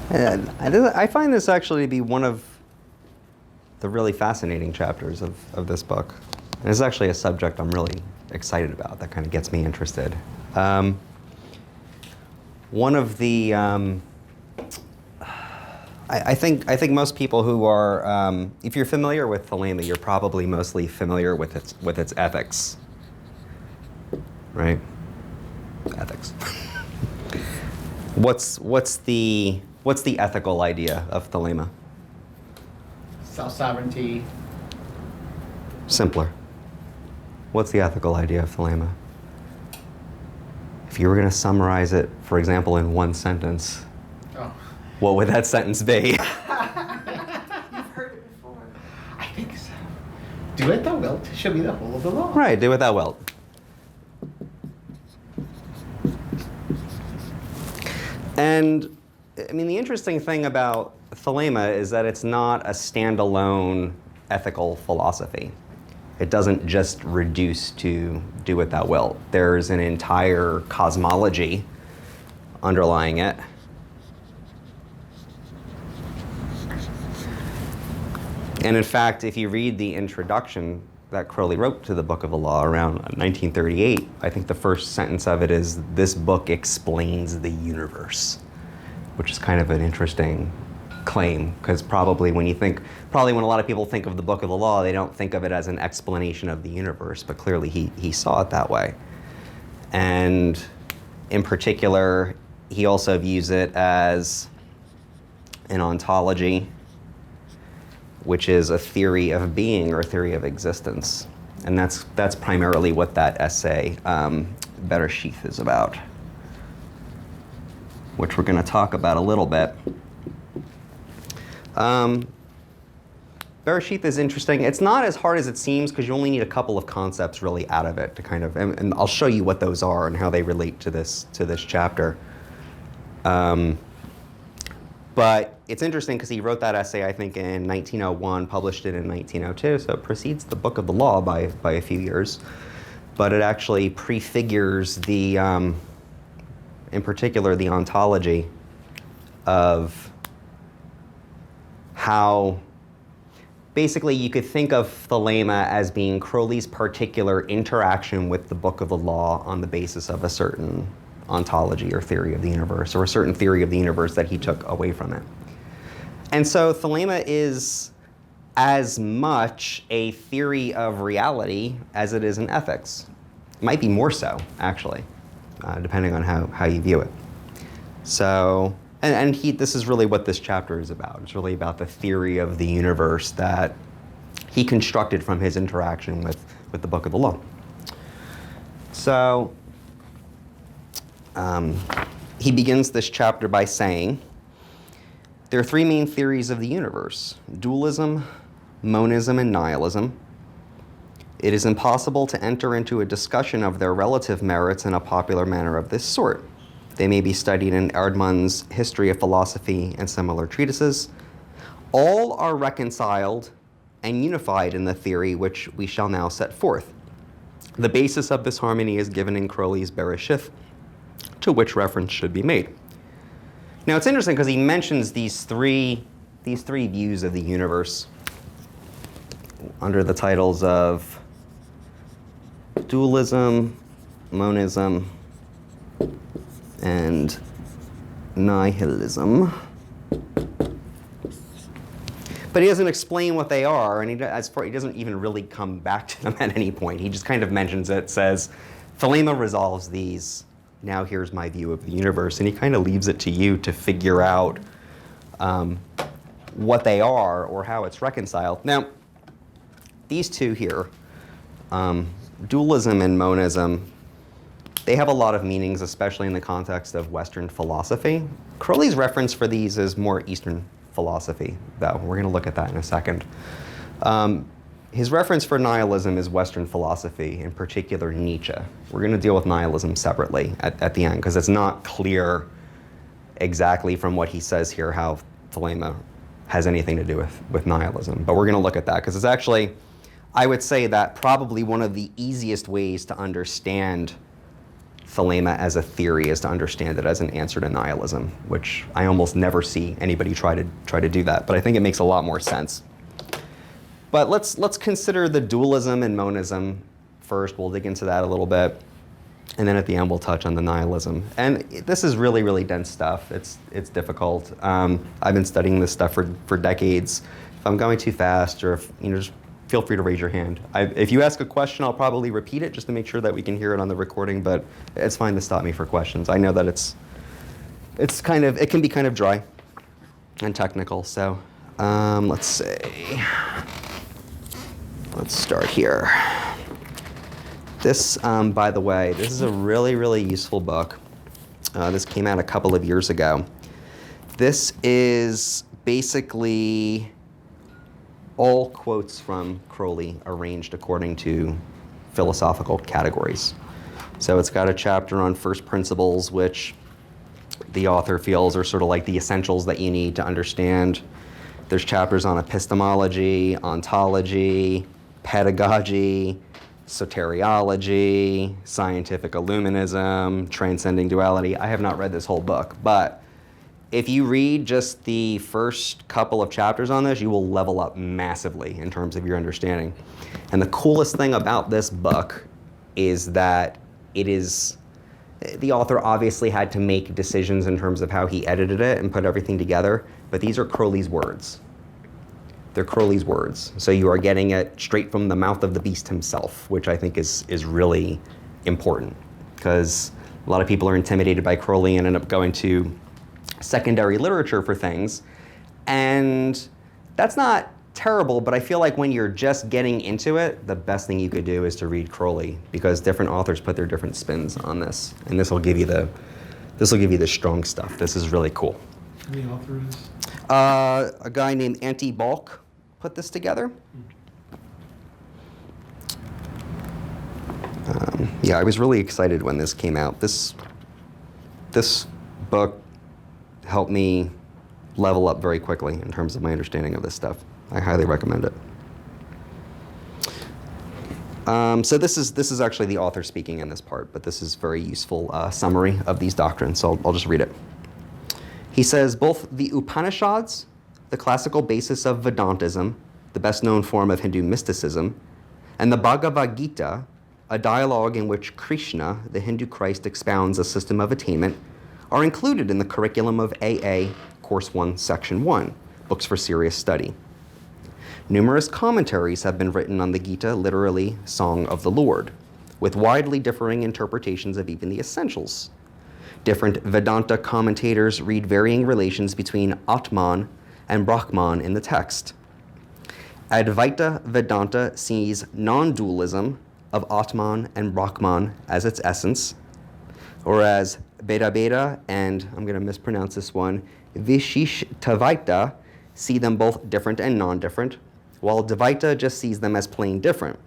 And I find this actually to be one of the really fascinating chapters of this book. And it's actually a subject I'm really excited about that kind of gets me interested. One of the, I think most people who are, if you're familiar with Thelema, you're probably mostly familiar with its ethics, right? Ethics. What's the ethical idea of Thelema? Self-sovereignty. Simpler. What's the ethical idea of Thelema? If you were going to summarize it, for example, in one sentence, what would that sentence be? You've heard it before. I think so. Do it thou wilt shall be the whole of the law. Right, do what thou wilt. And, I mean, the interesting thing about Thelema is that it's not a standalone ethical philosophy. It doesn't just reduce to do what thou wilt. There's an entire cosmology underlying it. And in fact, if you read the introduction that Crowley wrote to the Book of the Law around 1938, I think the first sentence of it is, "This book explains the universe," which is kind of an interesting claim, because probably when a lot of people think of the Book of the Law, they don't think of it as an explanation of the universe, but clearly he saw it that way. And in particular, he also views it as an ontology, which is a theory of being or a theory of existence. And that's primarily what that essay, Bereshith, is about, which we're going to talk about a little bit. Bereshith is interesting. It's not as hard as it seems, because you only need a couple of concepts really out of it to kind of, and I'll show you what those are and how they relate to this chapter. But it's interesting because he wrote that essay, I think, in 1901, published it in 1902, so it precedes the Book of the Law by a few years. But it actually prefigures the, in particular, the ontology of how basically you could think of Thelema as being Crowley's particular interaction with the Book of the Law on the basis of a certain ontology or theory of the universe, or a certain theory of the universe that he took away from it. And so Thelema is as much a theory of reality as it is an ethics. It might be more so, actually, depending on how you view it. So, and this is really what this chapter is about. It's really about the theory of the universe that he constructed from his interaction with the Book of the Law. So, he begins this chapter by saying, there are three main theories of the universe: dualism, monism, and nihilism. It is impossible to enter into a discussion of their relative merits in a popular manner of this sort. They may be studied in Erdmann's History of Philosophy and similar treatises. All are reconciled and unified in the theory which we shall now set forth. The basis of this harmony is given in Crowley's Bereshith, to which reference should be made. Now it's interesting because he mentions these three views of the universe under the titles of dualism, monism, and nihilism. But he doesn't explain what they are, and he doesn't even really come back to them at any point. He just kind of mentions it, says, Thelema resolves these. Now here's my view of the universe. And he kind of leaves it to you to figure out what they are or how it's reconciled. Now, these two here, dualism and monism, they have a lot of meanings, especially in the context of Western philosophy. Crowley's reference for these is more Eastern philosophy, though. We're going to look at that in a second. His reference for nihilism is Western philosophy, in particular Nietzsche. We're going to deal with nihilism separately at the end, because it's not clear exactly from what he says here how Thelema has anything to do with nihilism. But we're going to look at that, because it's actually, I would say that probably one of the easiest ways to understand thelema as a theory is to understand it as an answer to nihilism, which I almost never see anybody try to do that. But I think it makes a lot more sense. But let's consider the dualism and monism first. We'll dig into that a little bit. And then at the end, we'll touch on the nihilism. And this is really, really dense stuff. It's difficult. I've been studying this stuff for decades. If I'm going too fast, or if, just feel free to raise your hand. If you ask a question, I'll probably repeat it just to make sure that we can hear it on the recording. But it's fine to stop me for questions. I know that it can be kind of dry and technical. So let's see. Let's start here. This, by the way, this is a really, really useful book. This came out a couple of years ago. This is basically all quotes from Crowley arranged according to philosophical categories. So it's got a chapter on first principles, which the author feels are sort of like the essentials that you need to understand. There's chapters on epistemology, ontology, pedagogy, soteriology, scientific illuminism, transcending duality. I have not read this whole book, but if you read just the first couple of chapters on this, you will level up massively in terms of your understanding. And the coolest thing about this book is that the author obviously had to make decisions in terms of how he edited it and put everything together, but these are Crowley's words. They're Crowley's words. So you are getting it straight from the mouth of the beast himself, which I think is really important, because a lot of people are intimidated by Crowley and end up going to secondary literature for things. And that's not terrible, but I feel like when you're just getting into it, the best thing you could do is to read Crowley, because different authors put their different spins on this. And this will give you the strong stuff. This is really cool. And the author is? A guy named Antti Balk put this together. Yeah, I was really excited when this came out. This book helped me level up very quickly in terms of my understanding of this stuff. I highly recommend it. So this is actually the author speaking in this part, but this is very useful summary of these doctrines, so I'll just read it. He says, both the Upanishads, the classical basis of Vedantism, the best known form of Hindu mysticism, and the Bhagavad Gita, a dialogue in which Krishna, the Hindu Christ, expounds a system of attainment, are included in the curriculum of AA Course 1, Section 1, Books for Serious Study. Numerous commentaries have been written on the Gita, literally Song of the Lord, with widely differing interpretations of even the essentials. Different Vedanta commentators read varying relations between Atman and Brahman in the text. Advaita Vedanta sees non-dualism of Atman and Brahman as its essence, whereas Beda and, I'm going to mispronounce this one, Vishishtavaita see them both different and non-different, while Dvaita just sees them as plain different.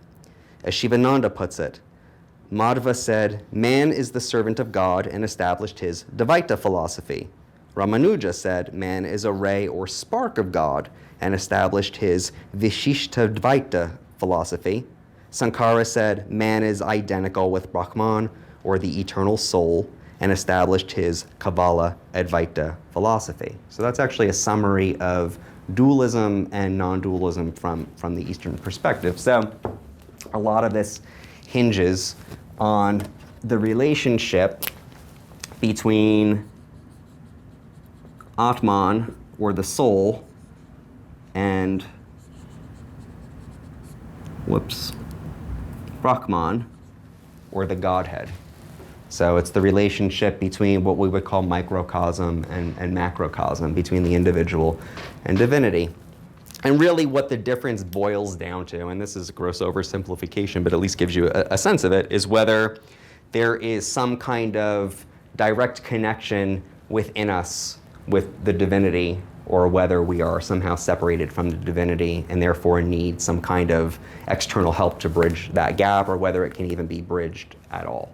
As Shivananda puts it, Madhva said, man is the servant of God, and established his Dvaita philosophy. Ramanuja said, man is a ray or spark of God, and established his Vishishtadvaita philosophy. Sankara said, man is identical with Brahman, or the eternal soul, and established his Kabbalah Advaita philosophy. So that's actually a summary of dualism and non-dualism from the Eastern perspective. So a lot of this hinges on the relationship between Atman, or the soul, and Brahman, or the Godhead. So it's the relationship between what we would call microcosm and macrocosm, between the individual and divinity. And really what the difference boils down to, and this is a gross oversimplification, but at least gives you a sense of it, is whether there is some kind of direct connection within us with the divinity, or whether we are somehow separated from the divinity and therefore need some kind of external help to bridge that gap, or whether it can even be bridged at all.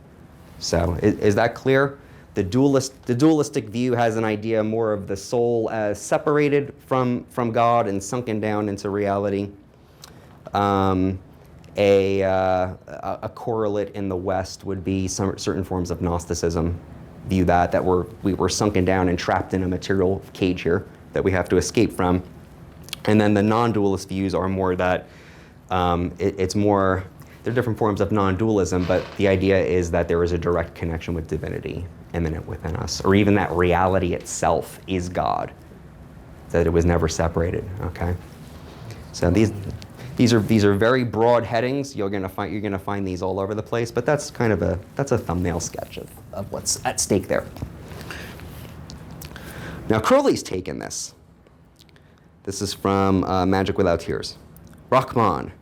So is that clear? The dualistic view has an idea more of the soul as separated from God and sunken down into reality. A correlate in the West would be certain forms of Gnosticism. View that we were sunken down and trapped in a material cage here that we have to escape from. And then the non-dualist views are more that it's more, they're different forms of non-dualism, but the idea is that there is a direct connection with divinity immanent within us, or even that reality itself is God, that it was never separated. Okay, so these are very broad headings. You're gonna find these all over the place, but that's kind of a thumbnail sketch of what's at stake there. Now Crowley's taken this. This is from Magic Without Tears. Brahman,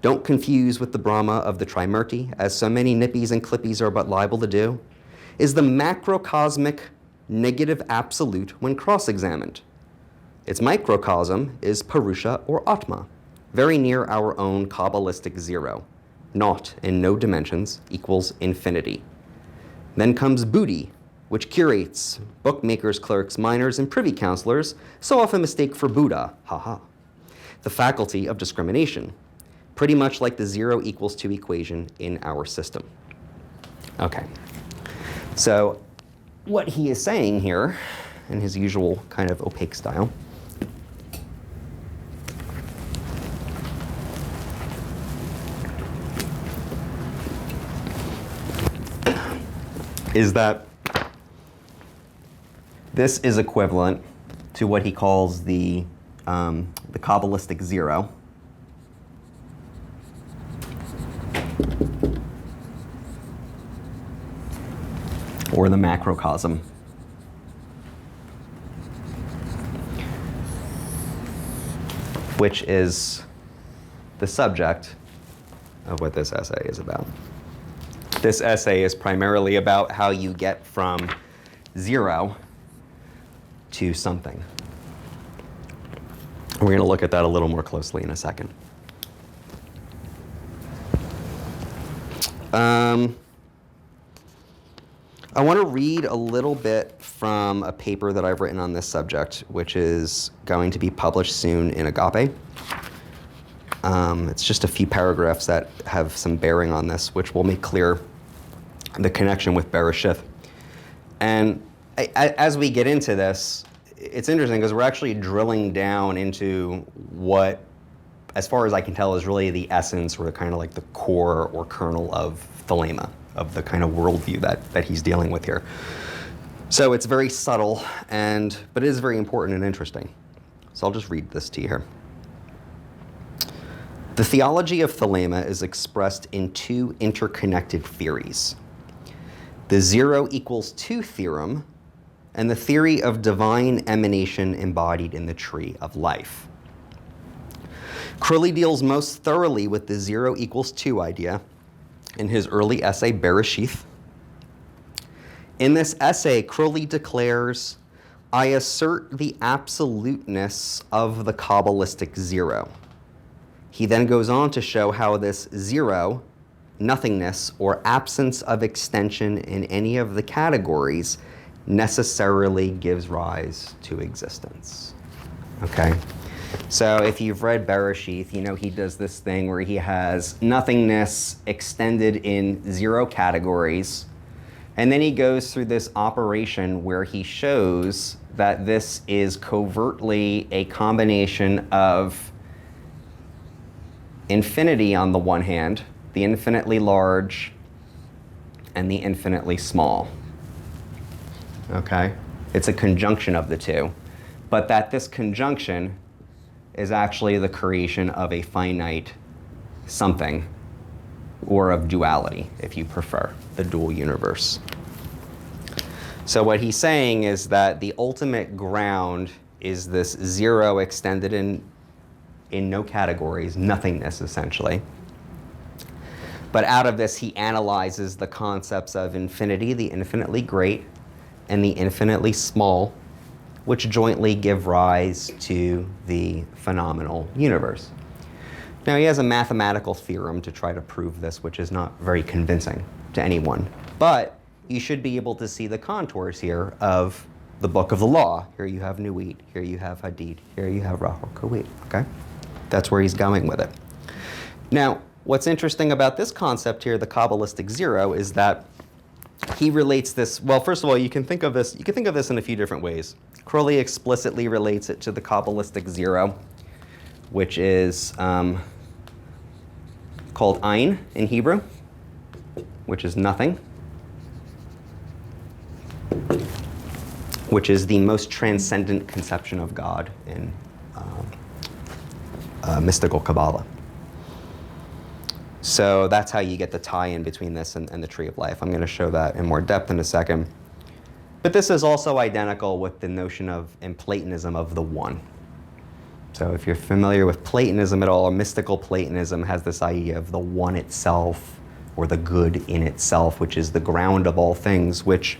don't confuse with the Brahma of the Trimurti, as so many nippies and clippies are but liable to do, is the macrocosmic negative absolute when cross-examined. Its microcosm is Purusha or Atma, very near our own Kabbalistic zero. Naught in no dimensions equals infinity. Then comes Buddhi, which curates, bookmakers, clerks, miners, and privy counselors so often mistake for Buddha, haha, the faculty of discrimination, pretty much like the 0 equals 2 equation in our system. Okay, so what he is saying here, in his usual kind of opaque style, is that this is equivalent to what he calls the Kabbalistic zero. Or the macrocosm. Which is the subject of what this essay is about. This essay is primarily about how you get from 0 to something. We're going to look at that a little more closely in a second. I want to read a little bit from a paper that I've written on this subject, which is going to be published soon in Agape. It's just a few paragraphs that have some bearing on this, which will make clear the connection with Bereshith. And as we get into this, it's interesting because we're actually drilling down into what, as far as I can tell, is really the essence or kind of like the core or kernel of Thelema, of the kind of worldview that he's dealing with here. So it's very subtle, but it is very important and interesting. So I'll just read this to you here. The theology of Thelema is expressed in two interconnected theories. The 0 equals 2 theorem and the theory of divine emanation embodied in the tree of life. Crowley deals most thoroughly with the 0 equals 2 idea in his early essay, Bereshith. In this essay, Crowley declares, I assert the absoluteness of the Kabbalistic 0. He then goes on to show how this 0, nothingness, or absence of extension in any of the categories necessarily gives rise to existence. Okay? So if you've read Bereshith, you know he does this thing where he has nothingness extended in 0 categories, and then he goes through this operation where he shows that this is covertly a combination of infinity on the one hand, the infinitely large, and the infinitely small. Okay? It's a conjunction of the two, but that this conjunction is actually the creation of a finite something, or of duality, if you prefer, the dual universe. So what he's saying is that the ultimate ground is this 0 extended in no categories, nothingness essentially. But out of this, he analyzes the concepts of infinity, the infinitely great, and the infinitely small, which jointly give rise to the phenomenal universe. Now, he has a mathematical theorem to try to prove this, which is not very convincing to anyone. But you should be able to see the contours here of the book of the law. Here you have Nuit, here you have Hadid, here you have Rahor Kawit, okay? That's where he's going with it. Now, What's interesting about this concept here, the Kabbalistic Zero, is that he relates this, well, first of all, you can think of this in a few different ways. Crowley explicitly relates it to the Kabbalistic Zero, which is called Ein in Hebrew, which is nothing, which is the most transcendent conception of God in mystical Kabbalah. So that's how you get the tie-in between this and the Tree of Life. I'm going to show that in more depth in a second. But this is also identical with the notion of, in Platonism, of the one. So if you're familiar with Platonism at all, mystical Platonism has this idea of the one itself, or the good in itself, which is the ground of all things, which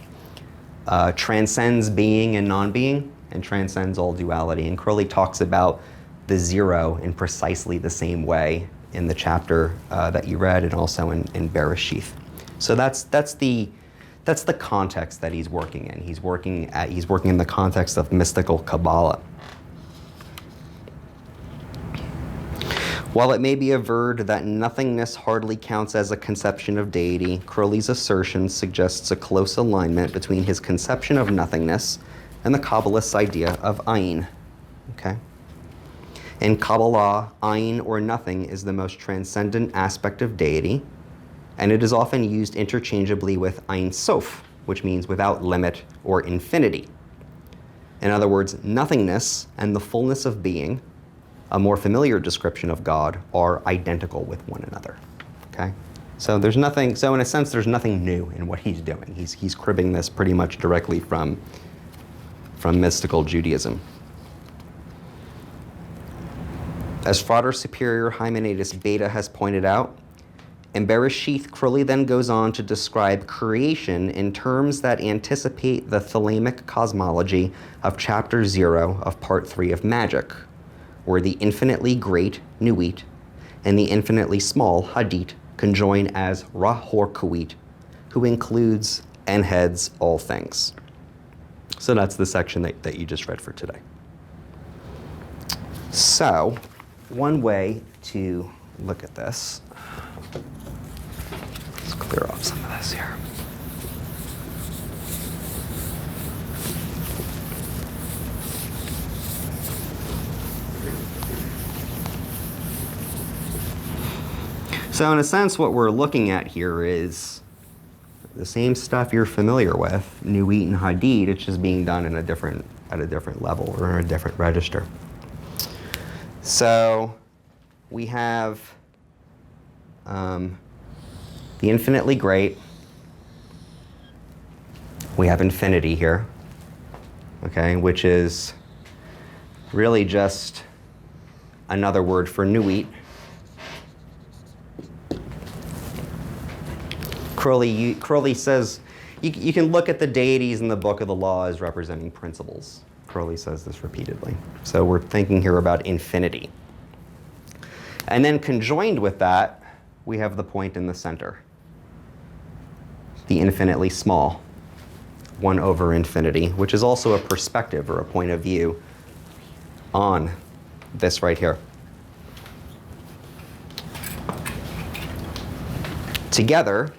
transcends being and non-being, and transcends all duality. And Crowley talks about the zero in precisely the same way in the chapter that you read, and also in Bereshith. So that's the context that he's working in. He's working in the context of mystical Kabbalah. While it may be averred that nothingness hardly counts as a conception of deity, Crowley's assertion suggests a close alignment between his conception of nothingness and the Kabbalist's idea of Ein. Okay? In Kabbalah, Ein, or nothing, is the most transcendent aspect of deity, and it is often used interchangeably with Ein Sof, which means without limit or infinity. In other words, nothingness and the fullness of being, a more familiar description of God, are identical with one another. Okay? So there's nothing, so in a sense, there's nothing new in what he's doing. He's cribbing this pretty much directly from mystical Judaism. As Frater Superior Hymenaeus Beta has pointed out, in Bereshith, Crowley then goes on to describe creation in terms that anticipate the thelemic cosmology of Chapter 0 of Part 3 of Magic, where the infinitely great, Nuit, and the infinitely small, Hadit, conjoin as Rahor Kuit, who includes and heads all things. So that's the section that you just read for today. So, one way to look at this, let's clear off some of this here. So in a sense, what we're looking at here is the same stuff you're familiar with, Nuit and Hadid, it's just being done at a different level or in a different register. So we have the infinitely great. We have infinity here, okay, which is really just another word for Nuit. Crowley says, you can look at the deities in the Book of the Law as representing principles. Crowley says this repeatedly. So we're thinking here about infinity. And then conjoined with that, we have the point in the center, the infinitely small, 1 over infinity, which is also a perspective or a point of view on this right here. Together,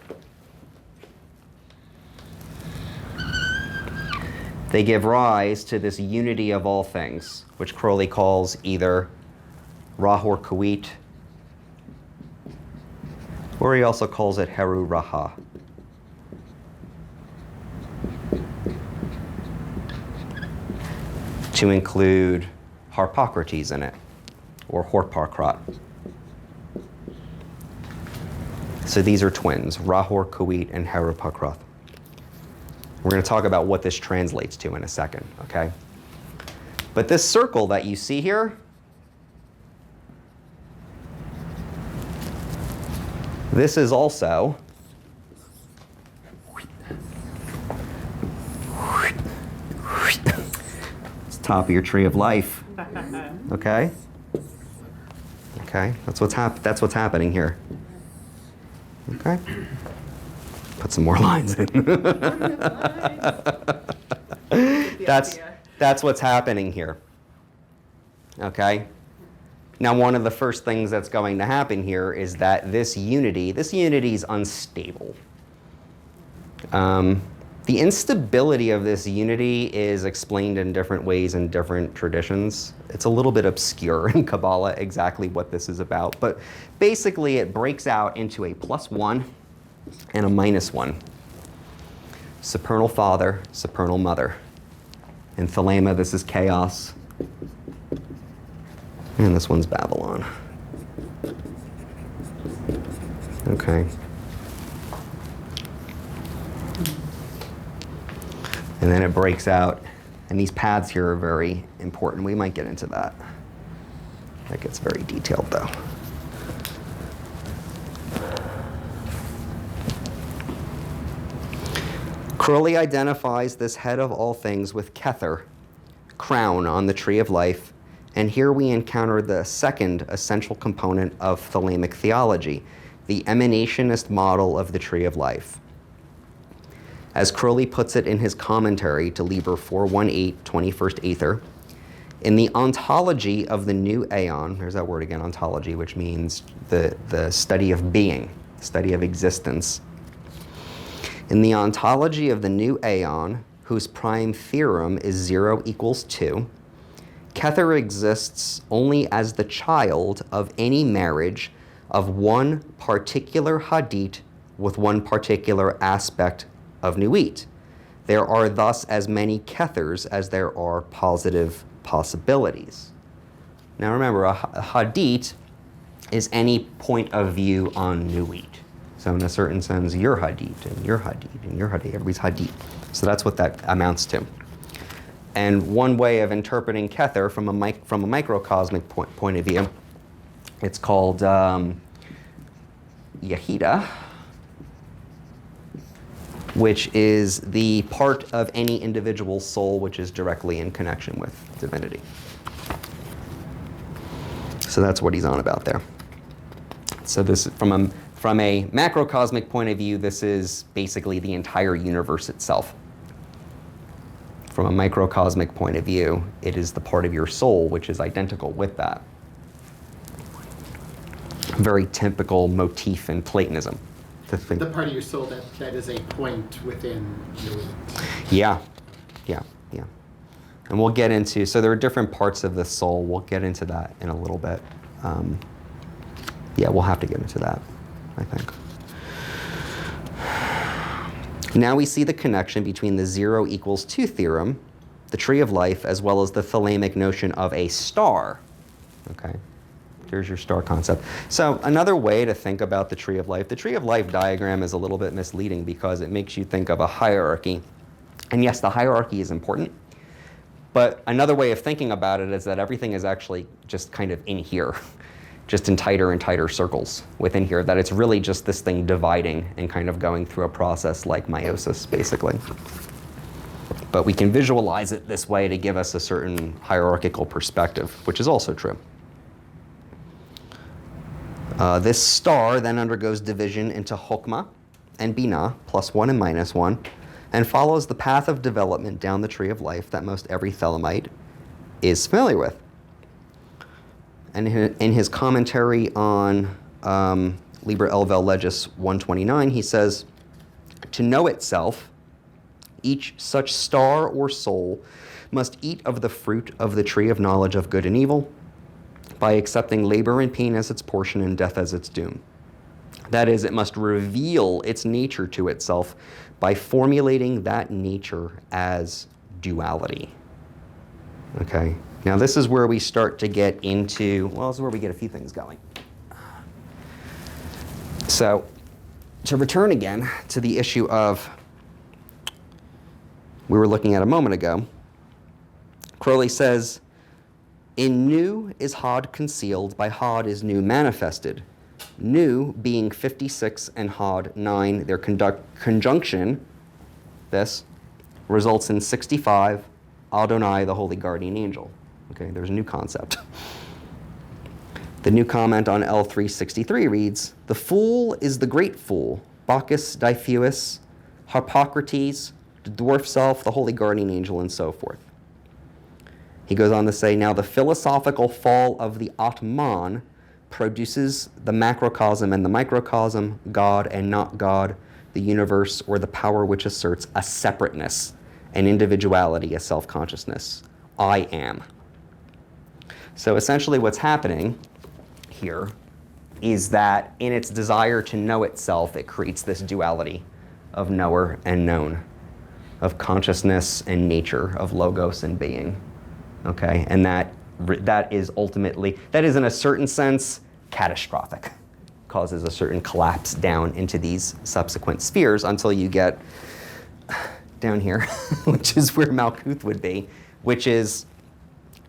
they give rise to this unity of all things, which Crowley calls either Rahor Kuit, or he also calls it Heru Raha. To include Harpocrates in it, or Horparkrat. So these are twins, Rahor Kuit and Harpocrates. We're going to talk about what this translates to in a second, okay? But this circle that you see here, this is also it's top of your tree of life, okay? Okay, that's what's happening here, okay? Put some more lines in. That's what's happening here. Okay? Now, one of the first things that's going to happen here is that this unity is unstable. The instability of this unity is explained in different ways in different traditions. It's a little bit obscure in Kabbalah exactly what this is about, but basically it breaks out into a +1 and a -1. Supernal father, supernal mother. In Thelema, this is chaos. And this one's Babylon. Okay. And then it breaks out, and these paths here are very important. We might get into that. That gets very detailed, though. Crowley identifies this head of all things with Kether, crown on the tree of life, and here we encounter the second essential component of Thelemic theology, the emanationist model of the tree of life. As Crowley puts it in his commentary to Liber 418, 21st Aether, in the ontology of the new aeon, there's that word again, ontology, which means the study of being, study of existence. In the ontology of the new aeon, whose prime theorem is 0 equals 2, Kether exists only as the child of any marriage of one particular hadith with one particular aspect of Nuit. There are thus as many Kethers as there are positive possibilities. Now remember, a hadith is any point of view on Nuit. So in a certain sense, your hadith, and your hadith, and your hadith, everybody's hadith. So that's what that amounts to. And one way of interpreting Kether from a microcosmic point of view, it's called Yehida, which is the part of any individual soul which is directly in connection with divinity. So that's what he's on about there. So this, from a macrocosmic point of view, this is basically the entire universe itself. From a microcosmic point of view, it is the part of your soul which is identical with that. Very typical motif in Platonism. To think. The part of your soul that is a point within you. Yeah. And we'll get into, so there are different parts of the soul. We'll get into that in a little bit. We'll have to get into that, I think. Now we see the connection between the 0 equals 2 theorem, the tree of life, as well as the Thelemic notion of a star. Okay. Here's your star concept. So another way to think about the tree of life diagram is a little bit misleading because it makes you think of a hierarchy. And yes, the hierarchy is important, but another way of thinking about it is that everything is actually just kind of in here, just in tighter and tighter circles within here, that it's really just this thing dividing and kind of going through a process like meiosis, basically. But we can visualize it this way to give us a certain hierarchical perspective, which is also true. This star then undergoes division into Chokmah and Binah, +1 and -1, and follows the path of development down the tree of life that most every Thelemite is familiar with. And in his commentary on Liber Elvel Legis 129, he says, to know itself, each such star or soul must eat of the fruit of the tree of knowledge of good and evil, by accepting labor and pain as its portion and death as its doom. That is, it must reveal its nature to itself by formulating that nature as duality. Okay, now this is where we start to get into, well, this is where we get a few things going. So, to return again to the issue of, we were looking at a moment ago, Crowley says, in Nu is Hod concealed, by Hod is Nu manifested. Nu being 56 and Hod 9, their conjunction, this, results in 65, Adonai, the holy guardian angel. Okay, there's a new concept. The new comment on L363 reads, the fool is the great fool, Bacchus, Diffuus, Harpocrates, the dwarf self, the holy guardian angel, and so forth. He goes on to say, now the philosophical fall of the Atman produces the macrocosm and the microcosm, God and not God, the universe, or the power which asserts a separateness, an individuality, a self-consciousness. I am. So essentially what's happening here is that in its desire to know itself, it creates this duality of knower and known, of consciousness and nature, of logos and being. Okay, and that is ultimately, that is in a certain sense catastrophic, causes a certain collapse down into these subsequent spheres until you get down here, which is where Malkuth would be, which is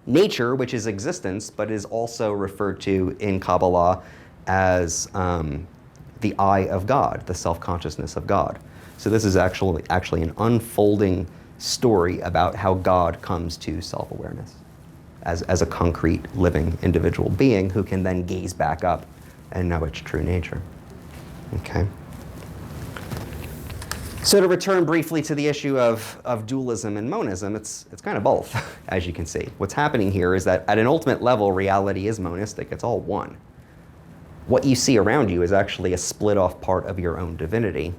nature, which is existence, but is also referred to in Kabbalah as the I of God, the self-consciousness of God. So this is actually an unfolding story about how God comes to self-awareness as a concrete, living, individual being who can then gaze back up and know its true nature. Okay. So to return briefly to the issue of dualism and monism, it's kind of both, as you can see. What's happening here is that at an ultimate level, reality is monistic. It's all one. What you see around you is actually a split-off part of your own divinity.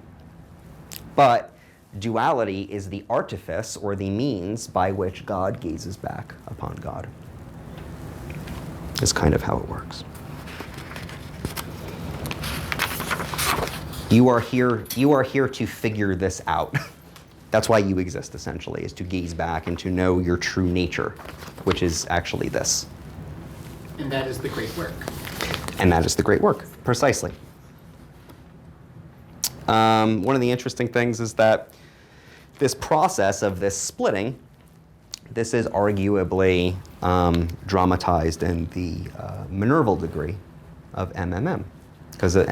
But duality is the artifice or the means by which God gazes back upon God. Is kind of how it works. You are here to figure this out. That's why you exist, essentially, is to gaze back and to know your true nature, which is actually this. And that is the great work. And that is the great work, precisely. One of the interesting things is that this process of this splitting, this is arguably dramatized in the Minerval degree of MMM. Because the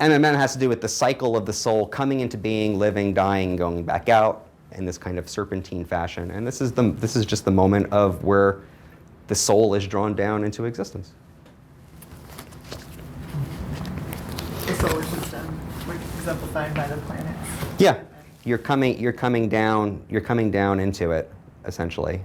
MMM has to do with the cycle of the soul coming into being, living, dying, going back out in this kind of serpentine fashion. And this is just the moment of where the soul is drawn down into existence. The solar system, like exemplified by the planets. Yeah, you're coming down into it, essentially.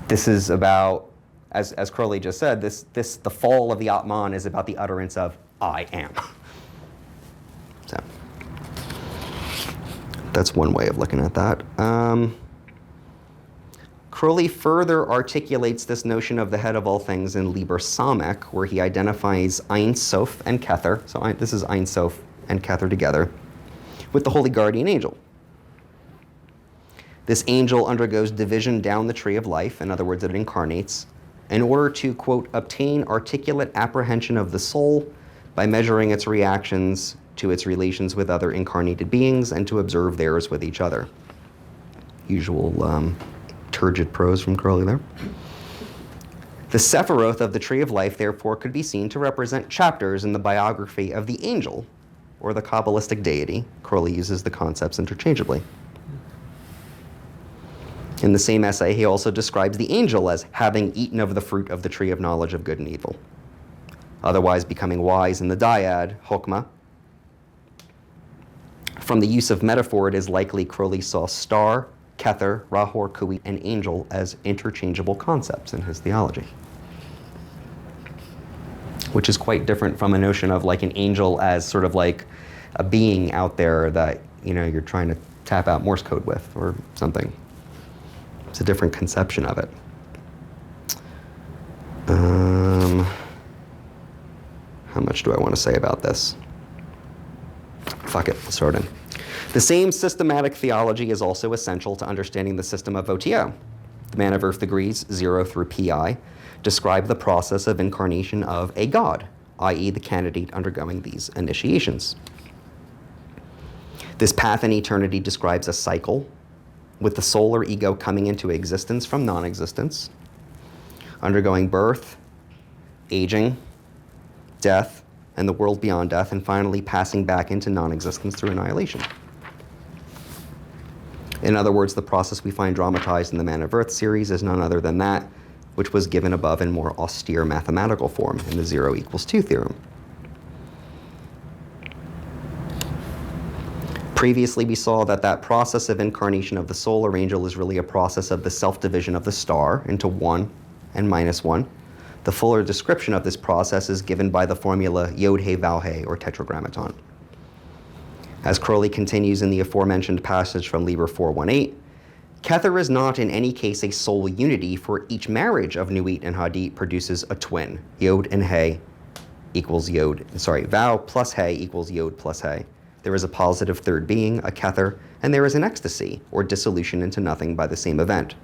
This is about, as Crowley just said, the fall of the Atman is about the utterance of I am. So that's one way of looking at that. Crowley further articulates this notion of the head of all things in Liber Samek, where he identifies Ein Sof and Kether. So this is Ein Sof and Kether together, with the holy guardian angel. This angel undergoes division down the tree of life, in other words, it incarnates, in order to, quote, obtain articulate apprehension of the soul by measuring its reactions to its relations with other incarnated beings and to observe theirs with each other. Usual turgid prose from Crowley there. The Sephiroth of the Tree of Life, therefore, could be seen to represent chapters in the biography of the angel, or the Kabbalistic deity. Crowley uses the concepts interchangeably. In the same essay, he also describes the angel as having eaten of the fruit of the tree of knowledge of good and evil, otherwise becoming wise in the dyad, Chokmah. From the use of metaphor, it is likely Crowley saw star, Kether, Rahor, Kui, and angel as interchangeable concepts in his theology, which is quite different from a notion of like an angel as sort of like a being out there that, you know, you're trying to tap out Morse code with or something. It's a different conception of it. How much do I want to say about this? Fuck it, let's throw it in. The same systematic theology is also essential to understanding the system of OTO. The Man of Earth degrees, 0 through PI, describe the process of incarnation of a god, i.e. the candidate undergoing these initiations. This path in eternity describes a cycle, with the soul or ego coming into existence from non-existence, undergoing birth, aging, death, and the world beyond death, and finally passing back into non-existence through annihilation. In other words, the process we find dramatized in the Man of Earth series is none other than that which was given above in more austere mathematical form in the 0 = 2 theorem. Previously, we saw that process of incarnation of the soul or angel is really a process of the self-division of the star into 1 and -1. The fuller description of this process is given by the formula Yod-He Vav-He, or Tetragrammaton. As Crowley continues in the aforementioned passage from Liber 418, Kether is not in any case a soul unity, for each marriage of Nuit and Hadit produces a twin. Yod and He equals Yod, Vav plus He equals Yod plus He. There is a positive third being, a Kether, and there is an ecstasy, or dissolution into nothing by the same event.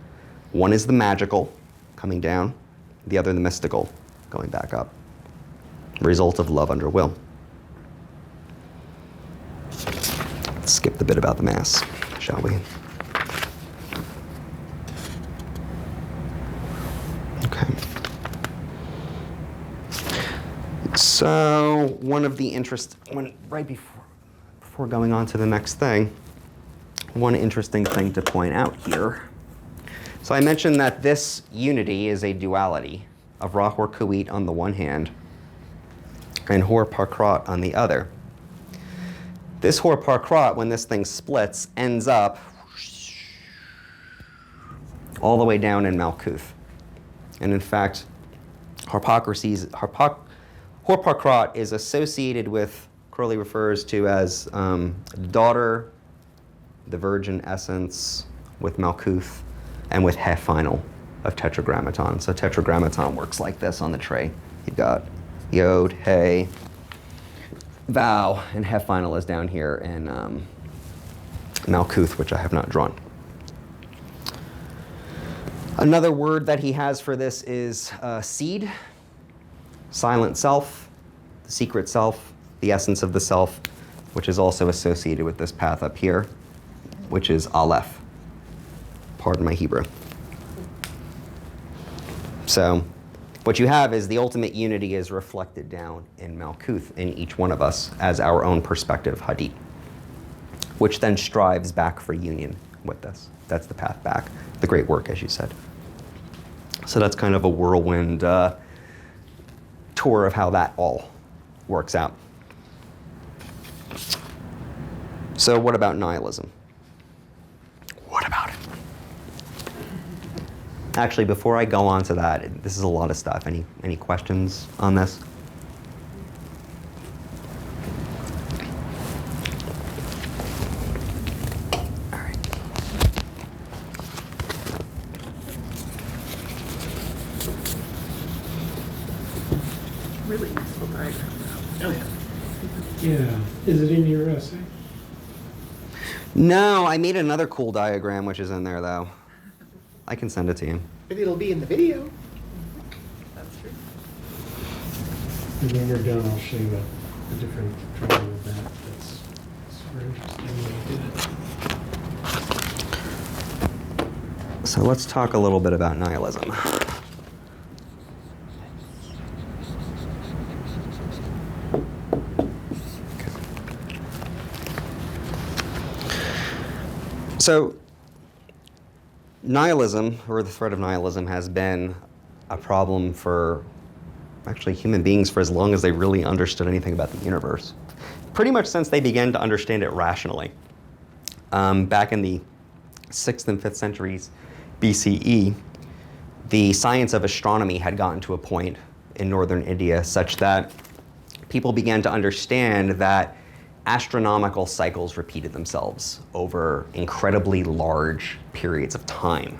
One is the magical, coming down, the other the mystical, going back up. Result of love under will. Let's skip the bit about the Mass, shall we? Okay. So right before going on to the next thing, one interesting thing to point out here. So I mentioned that this unity is a duality of Ruach or Kuit on the one hand and Hor Parkrat on the other. This Hor Parkrat, when this thing splits, ends up all the way down in Malkuth. And in fact, Hor Parkrat is associated with, Crowley refers to as daughter, the virgin essence, with Malkuth, and with He final of Tetragrammaton. So Tetragrammaton works like this on the tray. You've got Yod, He, Vav, and He final is down here in Malkuth, which I have not drawn. Another word that he has for this is seed, silent self, the secret self, the essence of the self, which is also associated with this path up here, which is Aleph. Pardon my Hebrew. So what you have is the ultimate unity is reflected down in Malkuth in each one of us as our own perspective, Hadit, which then strives back for union with this. That's the path back, the great work, as you said. So that's kind of a whirlwind tour of how that all works out. So what about nihilism? What about it? Actually, before I go on to that, this is a lot of stuff. Any questions on this? All right. Really useful diagram. Oh, yeah. Yeah. Is it in your essay? No, I made another cool diagram, which is in there, though. I can send it to you. Maybe it'll be in the video. That's true. And when we're done, I'll show you a different drawing of that. That's super interesting when I did it. So let's talk a little bit about nihilism. So nihilism, or the threat of nihilism, has been a problem for actually human beings for as long as they really understood anything about the universe. Pretty much since they began to understand it rationally. Back in the 6th and 5th centuries BCE, the science of astronomy had gotten to a point in northern India such that people began to understand that astronomical cycles repeated themselves over incredibly large periods of time.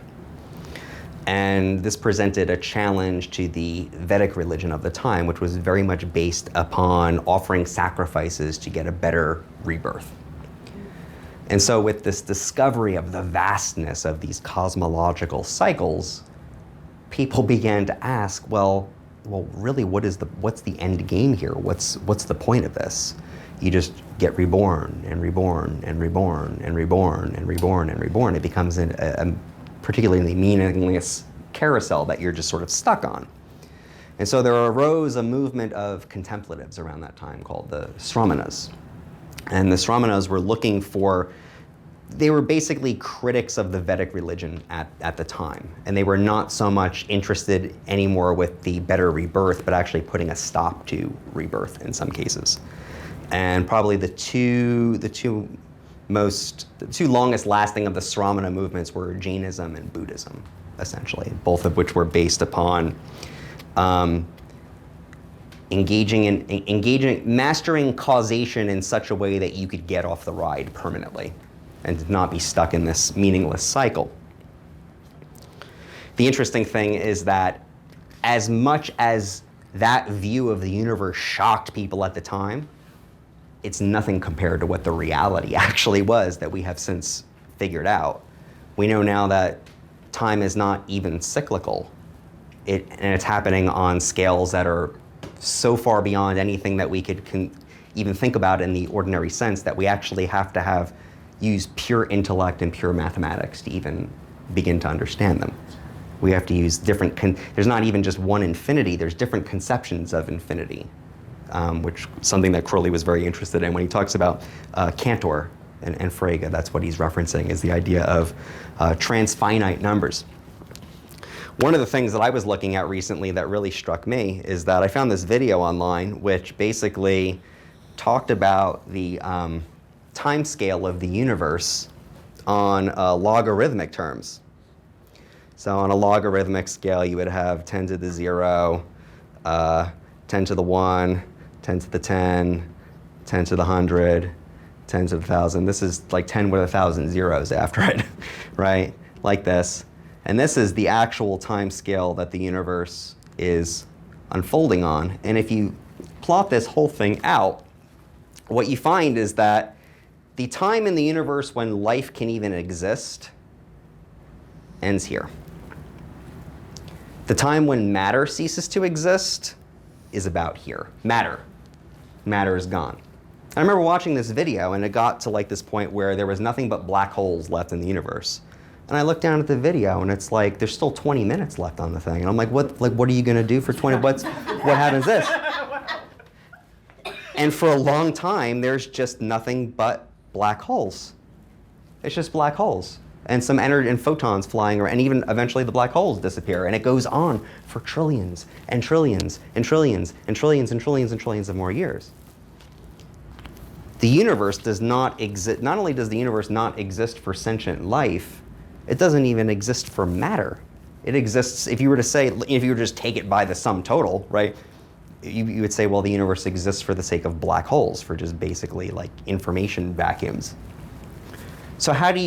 And this presented a challenge to the Vedic religion of the time, which was very much based upon offering sacrifices to get a better rebirth. And so with this discovery of the vastness of these cosmological cycles, people began to ask, well, really, what's the end game here? What's the point of this? You just get reborn and reborn and reborn and reborn and reborn and reborn. It becomes a particularly meaningless carousel that you're just sort of stuck on. And so there arose a movement of contemplatives around that time called the Sramanas. And the Sramanas were looking for, they were basically critics of the Vedic religion at the time. And they were not so much interested anymore with the better rebirth, but actually putting a stop to rebirth in some cases. And probably the two the two longest lasting of the Sramana movements were Jainism and Buddhism, essentially, both of which were based upon mastering causation in such a way that you could get off the ride permanently and not be stuck in this meaningless cycle. The interesting thing is that as much as that view of the universe shocked people at the time, it's nothing compared to what the reality actually was that we have since figured out. We know now that time is not even cyclical, and it's happening on scales that are so far beyond anything that we could even think about in the ordinary sense that we actually have to use pure intellect and pure mathematics to even begin to understand them. We have to use different, there's not even just one infinity, there's different conceptions of infinity, which something that Crowley was very interested in when he talks about Cantor and Frege. That's what he's referencing, is the idea of transfinite numbers. One of the things that I was looking at recently that really struck me is that I found this video online which basically talked about the time scale of the universe on logarithmic terms. So on a logarithmic scale, you would have 10 to the 0, 10 to the 1, 10 to the 10, 10 to the 100, 10 to the 1,000. This is like 10 with 1,000 zeros after it, right? Like this. And this is the actual time scale that the universe is unfolding on. And if you plot this whole thing out, what you find is that the time in the universe when life can even exist ends here. The time when matter ceases to exist is about here. Matter is gone. I remember watching this video and it got to like this point where there was nothing but black holes left in the universe. And I looked down at the video and it's like, there's still 20 minutes left on the thing. And I'm like, what are you gonna do for 20, what happens this? And for a long time, there's just nothing but black holes. It's just black holes. And some energy and photons flying around, and even eventually the black holes disappear. And it goes on for trillions and trillions and trillions and trillions and trillions and trillions of more years. The universe does not exist, not only does the universe not exist for sentient life, it doesn't even exist for matter. It exists, if you were to say, if you were to just take it by the sum total, right? You would say, well, the universe exists for the sake of black holes, for just basically like information vacuums. So how do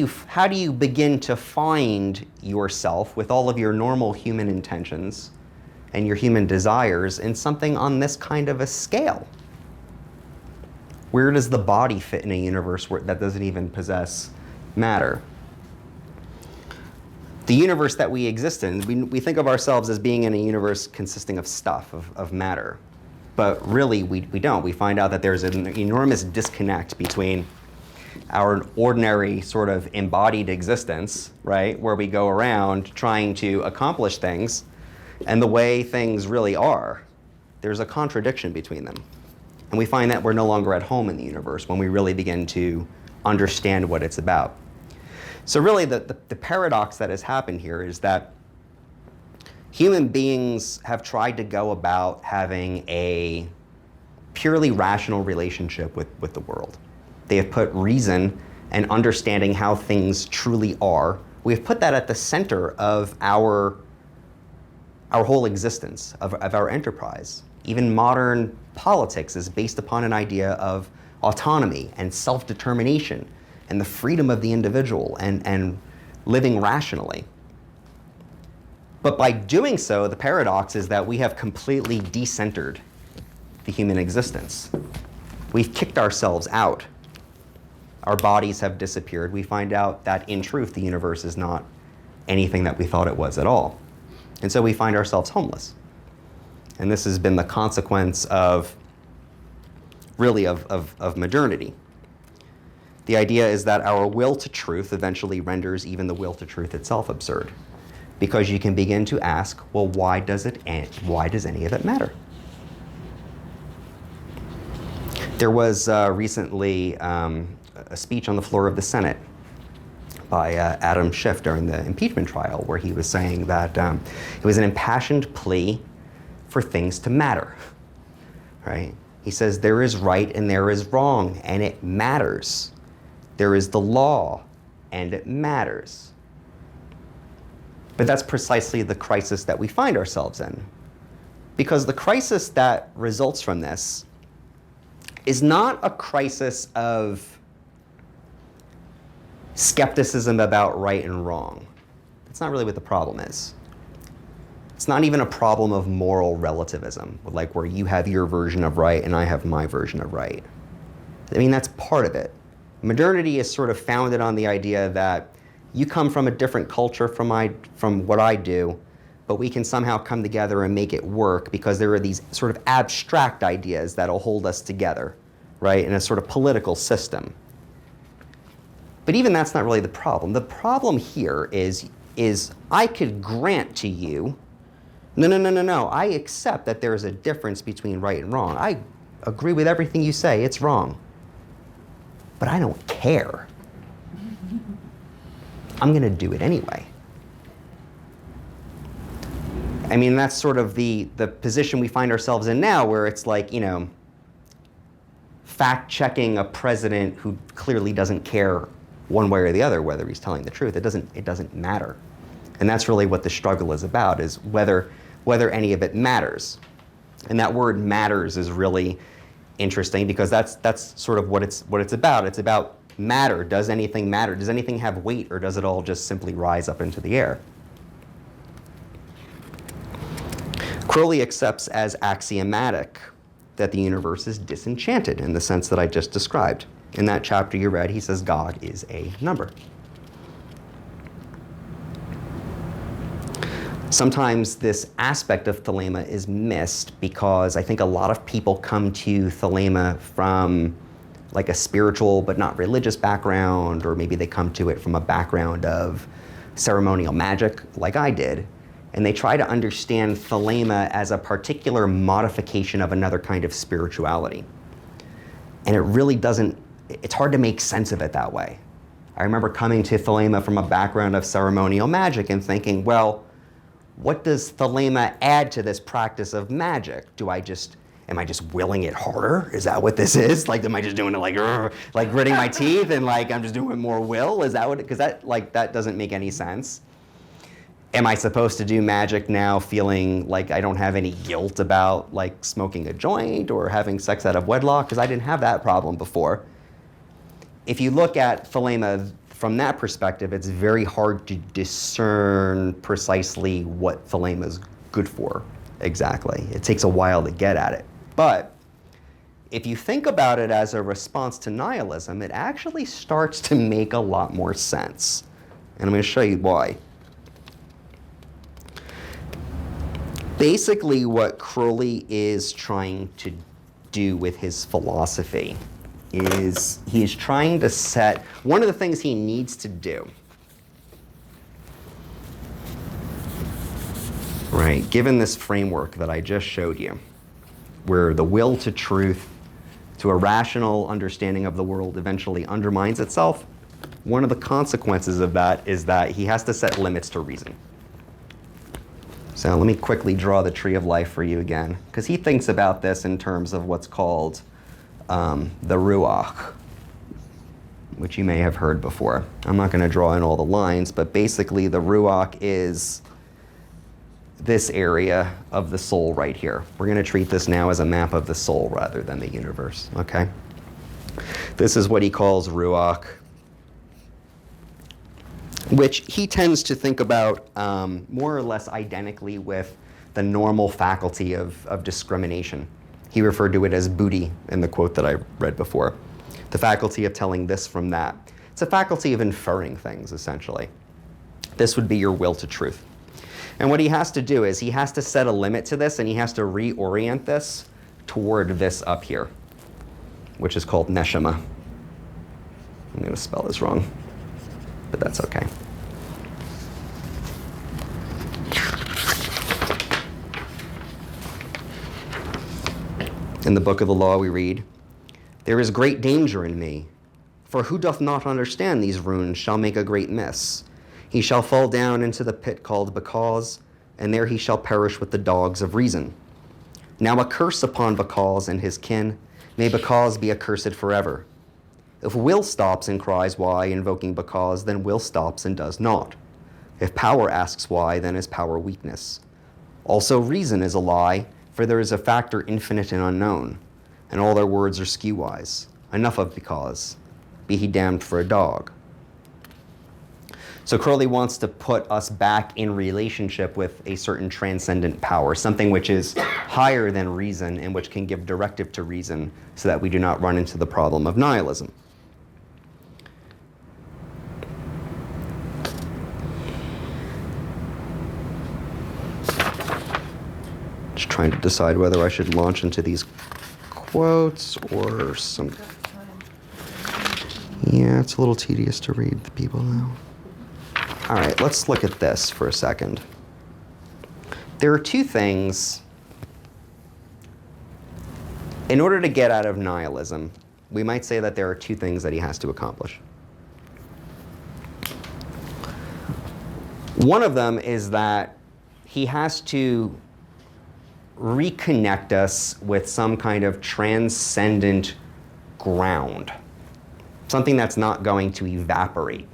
you begin to find yourself with all of your normal human intentions and your human desires in something on this kind of a scale? Where does the body fit in a universe that doesn't even possess matter? The universe that we exist in, we think of ourselves as being in a universe consisting of stuff, of matter. But really, we don't. We find out that there's an enormous disconnect between our ordinary sort of embodied existence, right, where we go around trying to accomplish things, and the way things really are. There's a contradiction between them. And we find that we're no longer at home in the universe when we really begin to understand what it's about. So really, the paradox that has happened here is that human beings have tried to go about having a purely rational relationship with the world. They have put reason and understanding how things truly are. We have put that at the center of our whole existence, of our enterprise. Even modern politics is based upon an idea of autonomy and self-determination and the freedom of the individual and living rationally. But by doing so, the paradox is that we have completely decentered the human existence. We've kicked ourselves out. Our bodies have disappeared. We find out that in truth, the universe is not anything that we thought it was at all. And so we find ourselves homeless. And this has been the consequence of, really, of modernity. The idea is that our will to truth eventually renders even the will to truth itself absurd. Because you can begin to ask, well, why does any of it matter? There was recently a speech on the floor of the Senate by Adam Schiff during the impeachment trial, where he was saying that it was an impassioned plea for things to matter, right? He says there is right and there is wrong, and it matters There is the law, and it matters. But that's precisely the crisis that we find ourselves in. Because the crisis that results from this is not a crisis of skepticism about right and wrong. That's not really what the problem is. It's not even a problem of moral relativism, like where you have your version of right and I have my version of right. I mean, that's part of it. Modernity is sort of founded on the idea that you come from a different culture from what I do, but we can somehow come together and make it work because there are these sort of abstract ideas that'll hold us together, right, in a sort of political system. But even that's not really the problem. The problem here is I could grant to you, no, I accept that there is a difference between right and wrong. I agree with everything you say, it's wrong. But I don't care. I'm going to do it anyway. I mean, that's sort of the position we find ourselves in now, where it's like, you know, fact-checking a president who clearly doesn't care one way or the other whether he's telling the truth. It doesn't matter. And that's really what the struggle is about, is whether any of it matters. And that word matters is really interesting because that's sort of what it's about. It's about matter. Does anything matter? Does anything have weight, or does it all just simply rise up into the air? Crowley accepts as axiomatic that the universe is disenchanted in the sense that I just described. In that chapter you read, he says God is a number. Sometimes this aspect of thelema is missed because I think a lot of people come to thelema from like a spiritual but not religious background, or maybe they come to it from a background of ceremonial magic like I did, and they try to understand thelema as a particular modification of another kind of spirituality. And it really doesn't, it's hard to make sense of it that way. I remember coming to thelema from a background of ceremonial magic and thinking, well, what does thelema add to this practice of magic? Am I just willing it harder? Is that what this is? Like, am I just doing it like gritting my teeth and like I'm just doing more will? Is that what? Because that doesn't make any sense. Am I supposed to do magic now feeling like I don't have any guilt about like smoking a joint or having sex out of wedlock? Because I didn't have that problem before. If you look at thelema from that perspective, it's very hard to discern precisely what thelema is good for exactly. It takes a while to get at it. But if you think about it as a response to nihilism, it actually starts to make a lot more sense. And I'm going to show you why. Basically, what Crowley is trying to do with his philosophy is he's trying to set, one of the things he needs to do, right, given this framework that I just showed you, where the will to truth, to a rational understanding of the world eventually undermines itself, one of the consequences of that is that he has to set limits to reason. So let me quickly draw the tree of life for you again, because he thinks about this in terms of what's called the Ruach, which you may have heard before. I'm not going to draw in all the lines, but basically the Ruach is this area of the soul right here. We're going to treat this now as a map of the soul rather than the universe, okay? This is what he calls Ruach, which he tends to think about more or less identically with the normal faculty of discrimination. He referred to it as buddhi in the quote that I read before. The faculty of telling this from that. It's a faculty of inferring things, essentially. This would be your will to truth. And what he has to do is he has to set a limit to this, and he has to reorient this toward this up here, which is called neshama. I'm going to spell this wrong, but that's okay. In the book of the law we read, "There is great danger in me, for who doth not understand these runes shall make a great miss. He shall fall down into the pit called Because, and there he shall perish with the dogs of reason. Now a curse upon Because and his kin, may Because be accursed forever. If will stops and cries why, invoking because, then will stops and does not. If power asks why, then is power weakness. Also reason is a lie, for there is a factor infinite and unknown, and all their words are skew-wise. Enough of because. Be he damned for a dog. So Crowley wants to put us back in relationship with a certain transcendent power, something which is higher than reason and which can give directive to reason so that we do not run into the problem of nihilism. Just trying to decide whether I should launch into these quotes or some... Yeah, it's a little tedious to read the people now. All right, let's look at this for a second. There are two things. In order to get out of nihilism, we might say that there are two things that he has to accomplish. One of them is that he has to reconnect us with some kind of transcendent ground, something that's not going to evaporate.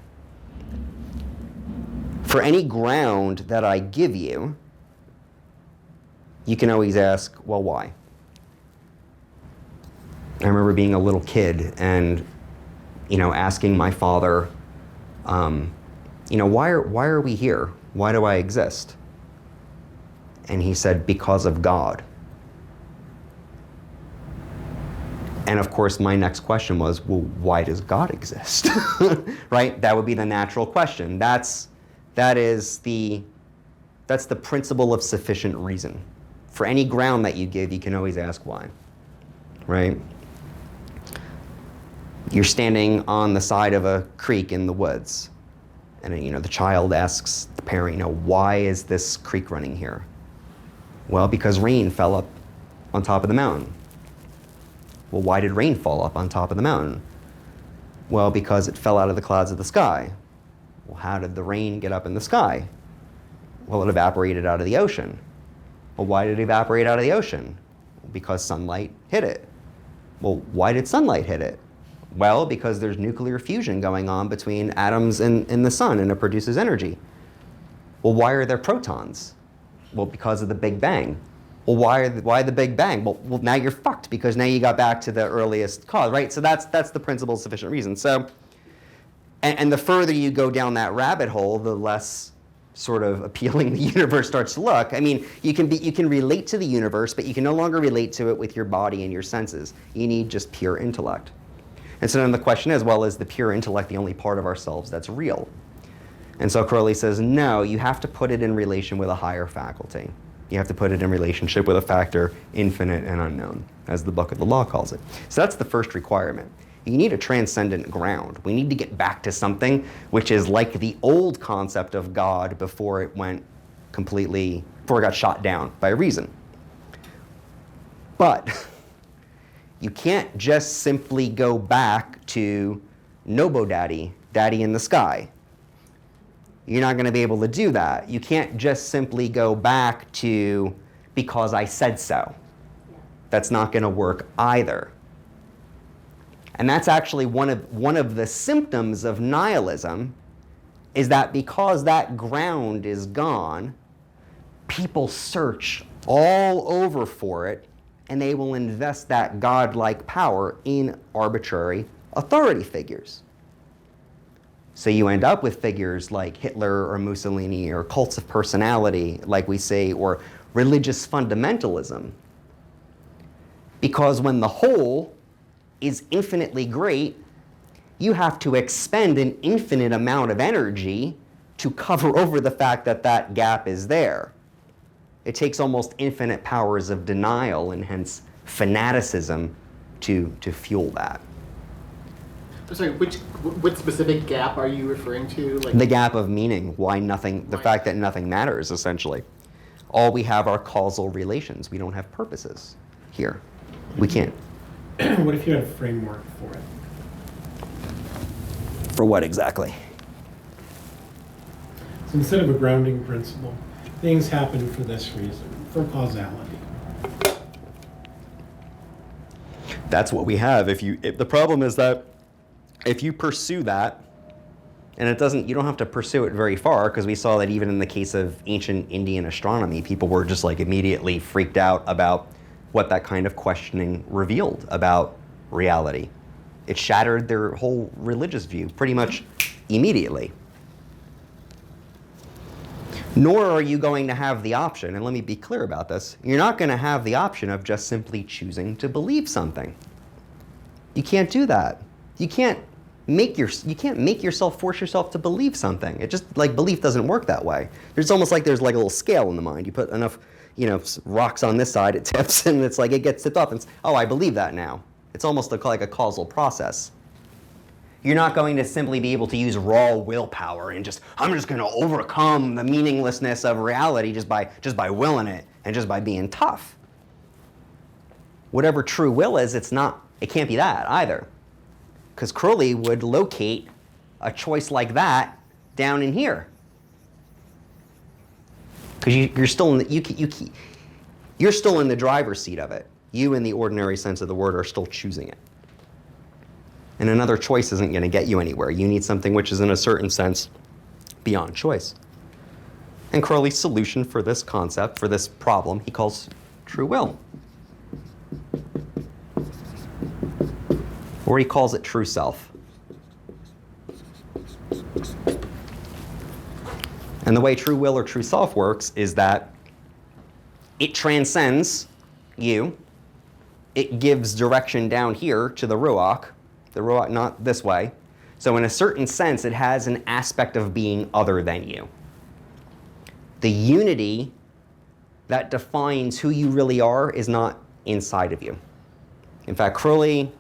For any ground that I give you, you can always ask, well, why? I remember being a little kid and, asking my father, why are we here? Why do I exist? And he said, because of God. And of course, my next question was, well, why does God exist? Right? That would be the natural question. That's the principle of sufficient reason. For any ground that you give, you can always ask why, right? You're standing on the side of a creek in the woods, and the child asks the parent, why is this creek running here? Well, because rain fell up on top of the mountain. Well, why did rain fall up on top of the mountain? Well, because it fell out of the clouds of the sky. Well, how did the rain get up in the sky? Well, it evaporated out of the ocean. Well, why did it evaporate out of the ocean? Because sunlight hit it. Well, why did sunlight hit it? Well, because there's nuclear fusion going on between atoms in the sun, and it produces energy. Well, why are there protons? Well, because of the Big Bang. Well, why the Big Bang? Well, now you're fucked, because now you got back to the earliest cause, right? So that's the principle of sufficient reason. So, and the further you go down that rabbit hole, the less sort of appealing the universe starts to look. I mean, you can relate to the universe, but you can no longer relate to it with your body and your senses. You need just pure intellect. And so then the question is, well, is the pure intellect the only part of ourselves that's real? And so Crowley says, no, you have to put it in relation with a higher faculty. You have to put it in relationship with a factor infinite and unknown, as the Book of the Law calls it. So that's the first requirement. You need a transcendent ground. We need to get back to something which is like the old concept of God before it got shot down by reason. But you can't just simply go back to Nobo Daddy, Daddy in the sky. You're not going to be able to do that. You can't just simply go back to because I said so. That's not going to work either. And that's actually one of the symptoms of nihilism, is that because that ground is gone, people search all over for it, and they will invest that godlike power in arbitrary authority figures. So you end up with figures like Hitler or Mussolini, or cults of personality, like we say, or religious fundamentalism. Because when the whole is infinitely great, you have to expend an infinite amount of energy to cover over the fact that that gap is there. It takes almost infinite powers of denial and hence fanaticism to fuel that. I'm sorry, what specific gap are you referring to? The gap of meaning, the fact that nothing matters, essentially. All we have are causal relations. We don't have purposes here. We can't. What if you had a framework for it? For what exactly? So instead of a grounding principle, things happen for this reason, for causality. That's what we have. The problem is that if you pursue that, and you don't have to pursue it very far, because we saw that even in the case of ancient Indian astronomy, people were just like immediately freaked out about what that kind of questioning revealed about reality. It shattered their whole religious view pretty much immediately. Nor are you going to have the option, and let me be clear about this, you're not going to have the option of just simply choosing to believe something. You can't do that. You can't make yourself force yourself to believe something. It just, like, belief doesn't work that way. It's almost like there's like a little scale in the mind. You put enough, rocks on this side, it tips, and it's like it gets tipped up, and oh, I believe that now. It's almost like a causal process. You're not going to simply be able to use raw willpower and I'm just going to overcome the meaninglessness of reality just by willing it and just by being tough. Whatever true will is, it can't be that either. Because Crowley would locate a choice like that down in here. Because you're still in the driver's seat of it. You, in the ordinary sense of the word, are still choosing it. And another choice isn't going to get you anywhere. You need something which is, in a certain sense, beyond choice. And Crowley's solution for this concept, for this problem, he calls true will. Or he calls it true self. And the way true will or true self works is that it transcends you. It gives direction down here to the Ruach not this way. So in a certain sense, it has an aspect of being other than you. The unity that defines who you really are is not inside of you. In fact, Crowley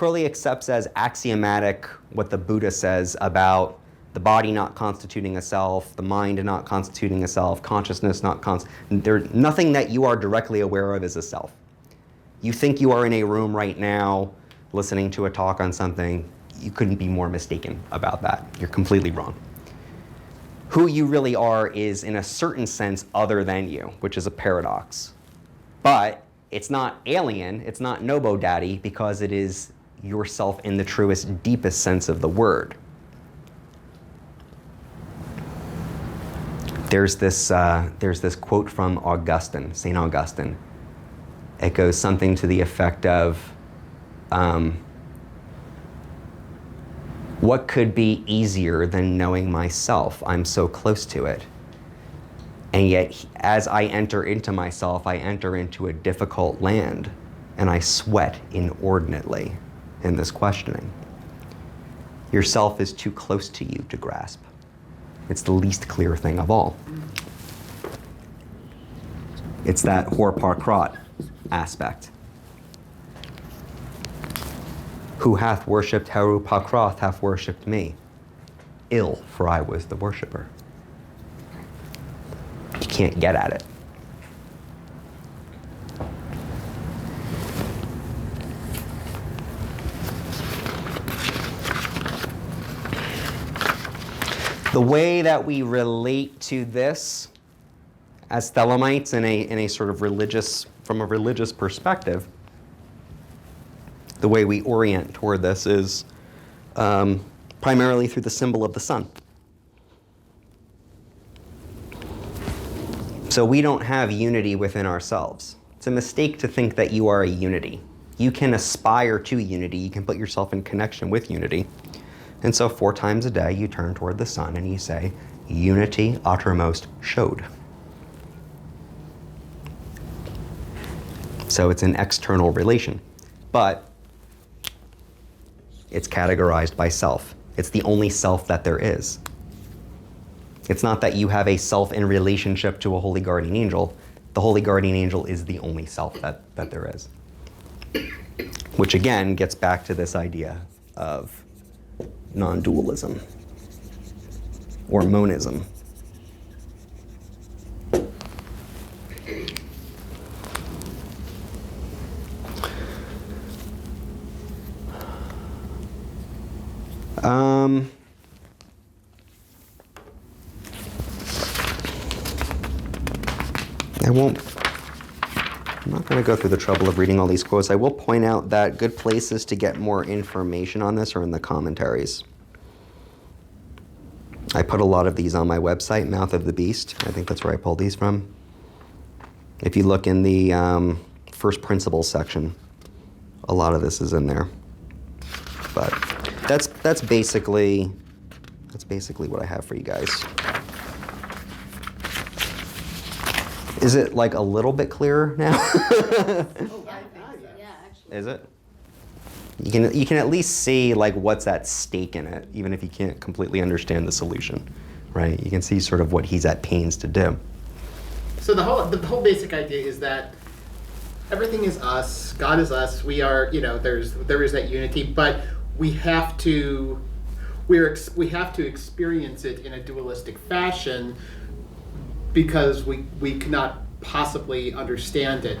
accepts as axiomatic what the Buddha says about the body not constituting a self, the mind not constituting a self, consciousness not nothing that you are directly aware of is a self. You think you are in a room right now listening to a talk on something, you couldn't be more mistaken about that. You're completely wrong. Who you really are is, in a certain sense, other than you, which is a paradox. But it's not alien, it's not nobo-daddy, because it is yourself in the truest, deepest sense of the word. There's this quote from Augustine, St. Augustine. It goes something to the effect of, what could be easier than knowing myself? I'm so close to it. And yet, as I enter into myself, I enter into a difficult land, and I sweat inordinately in this questioning. Yourself is too close to you to grasp. It's the least clear thing of all. It's that hor par krat aspect. Who hath worshipped Heru Pakroth hath worshipped me. Ill, for I was the worshipper. You can't get at it. The way that we relate to this as Thelemites in a sort of from a religious perspective, the way we orient toward this is primarily through the symbol of the sun. So we don't have unity within ourselves. It's a mistake to think that you are a unity. You can aspire to unity. You can put yourself in connection with unity. And so 4 times a day you turn toward the sun and you say, unity uttermost showed. So it's an external relation. But it's categorized by self. It's the only self that there is. It's not that you have a self in relationship to a holy guardian angel. The holy guardian angel is the only self that there is. Which again gets back to this idea of non-dualism or monism. I won't I'm not going to go through the trouble of reading all these quotes. I will point out that good places to get more information on this are in the commentaries. I put a lot of these on my website, Mouth of the Beast. I think that's where I pulled these from. If you look in the first principles section, a lot of this is in there. But that's basically what I have for you guys. Is it like a little bit clearer now? Oh, yeah, actually. Is it? You can at least see like what's at stake in it, even if you can't completely understand the solution, right? You can see sort of what he's at pains to do. So the whole basic idea is that everything is us, God is us. We are, there is that unity, but we have to experience it in a dualistic fashion because we cannot possibly understand it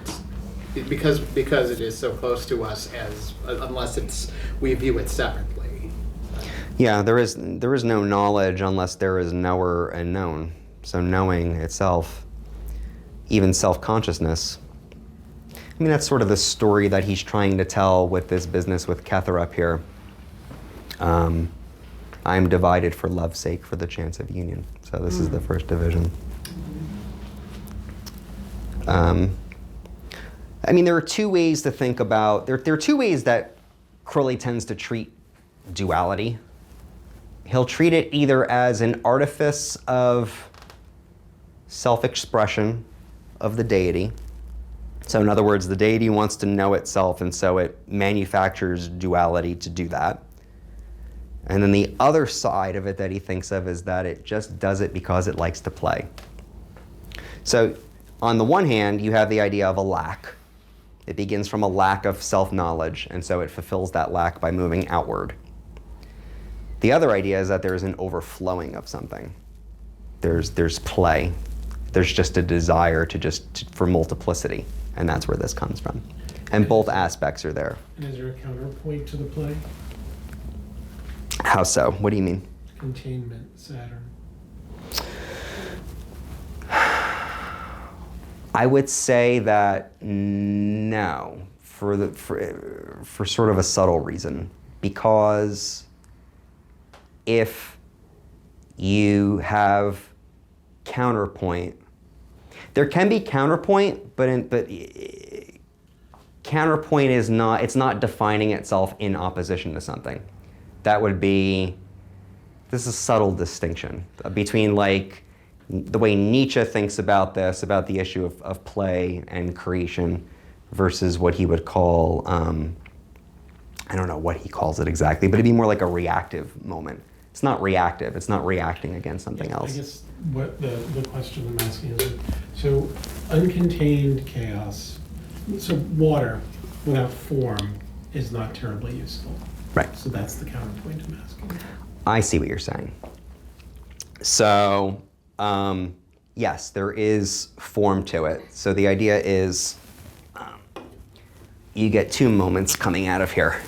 because it is so close to us unless we view it separately. Yeah, there is no knowledge unless there is knower and known. So knowing itself, even self-consciousness. I mean, that's sort of the story that he's trying to tell with this business with Kether up here. I am divided for love's sake, for the chance of union. So this is the first division. I mean, there are two ways to think about, there are two ways that Crowley tends to treat duality. He'll treat it either as an artifice of self-expression of the deity. So in other words, the deity wants to know itself, and so it manufactures duality to do that. And then the other side of it that he thinks of is that it just does it because it likes to play. So on the one hand, you have the idea of a lack. It begins from a lack of self-knowledge, and so it fulfills that lack by moving outward. The other idea is that there is an overflowing of something. There's play. There's just a desire for multiplicity, and that's where this comes from. And both aspects are there. And is there a counterpoint to the play? How so? What do you mean? Containment, Saturn. I would say that no, for sort of a subtle reason. Because if you have counterpoint, there can be counterpoint, but counterpoint is not, it's not defining itself in opposition to something. That would be, this is a subtle distinction between like the way Nietzsche thinks about this, about the issue of play and creation versus what he would call, I don't know what he calls it exactly, but it'd be more like a reactive moment. It's not reactive, it's not reacting against something else. I guess what the question I'm asking is, so uncontained chaos, so water without form is not terribly useful. Right. So that's the counterpoint I'm asking. I see what you're saying. So, yes, there is form to it. So the idea is you get two moments coming out of here.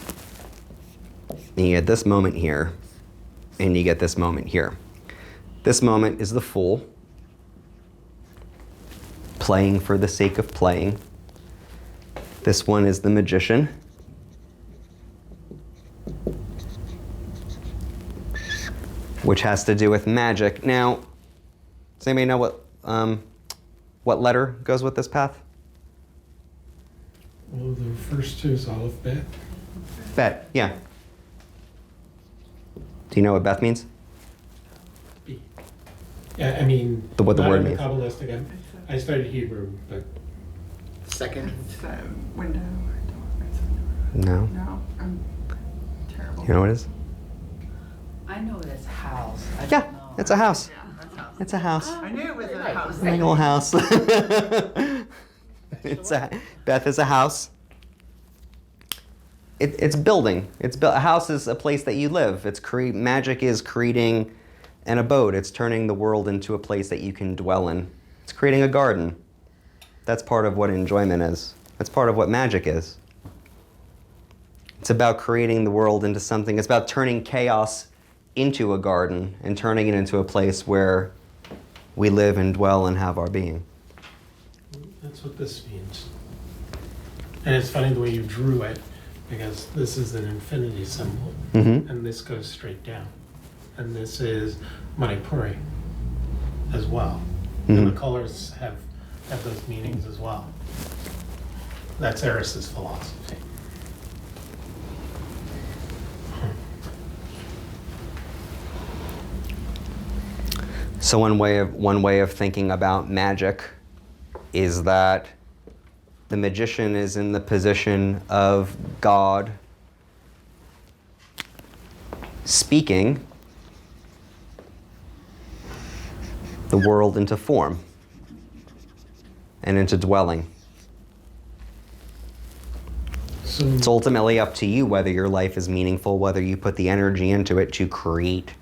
And you get this moment here, and you get this moment here. This moment is the fool, playing for the sake of playing. This one is the magician. Which has to do with magic. Now, does anybody know what letter goes with this path? Well, the first two is Aleph Bet. Bet, yeah. Do you know what Beth means? B. Yeah, I mean, What the not word in means. Kabbalistic. I studied Hebrew, but Second. It's a window or a door or something. No. No, I'm terrible. You know what it is? I know it's house. I Yeah, don't know. it's a house. Yeah, that's house. It's a house. I knew it was a house. Big old house. Beth is a house. It's building. A house is a place that you live. Magic is creating an abode. It's turning the world into a place that you can dwell in. It's creating a garden. That's part of what enjoyment is. That's part of what magic is. It's about creating the world into something. It's about turning chaos into a garden and turning it into a place where we live and dwell and have our being. that's what this means. And it's funny the way you drew it, because this is an infinity symbol, Mm-hmm. and this goes straight down. And this is Manipuri as well. And Mhm. the colors have those meanings as well. That's Eris's philosophy. So one way of thinking about magic is that the magician is in the position of God speaking the world into form and into dwelling. So, It's ultimately up to you whether your life is meaningful, whether you put the energy into it to create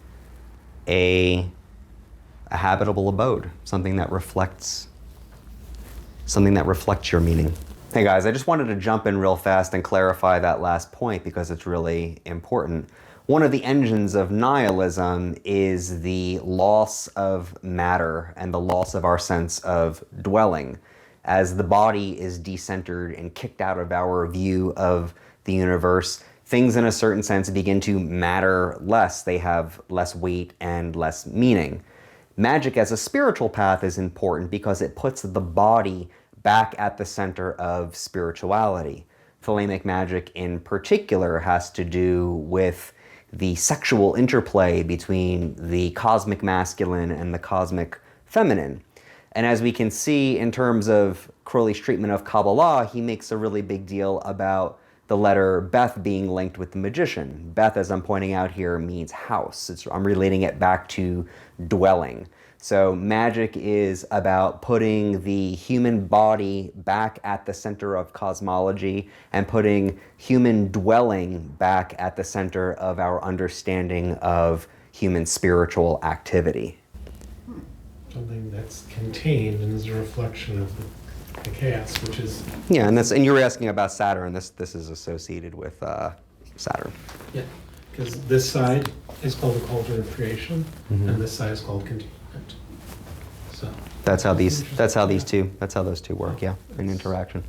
a habitable abode, something that reflects your meaning. Hey guys, I just wanted to jump in real fast and clarify that last point because it's really important. One of the engines of nihilism is the loss of matter and the loss of our sense of dwelling. As the body is decentered and kicked out of our view of the universe, things in a certain sense begin to matter less. They have less weight and less meaning. Magic as a spiritual path is important because it puts the body back at the center of spirituality. Thelemic magic in particular has to do with the sexual interplay between the cosmic masculine and the cosmic feminine. And as we can see in terms of Crowley's treatment of Kabbalah, he makes a really big deal about the letter Beth being linked with the magician. Beth, as I'm pointing out here, means house. I'm relating it back to dwelling. So magic is about putting the human body back at the center of cosmology and putting human dwelling back at the center of our understanding of human spiritual activity. something that's contained and is a reflection of the chaos, which is... Yeah, and you were asking about Saturn. This is associated with Saturn. Yeah, because this side is called the cauldron of creation, Mhm. and this side is called containment. So That's how those two work. Yeah, in interaction.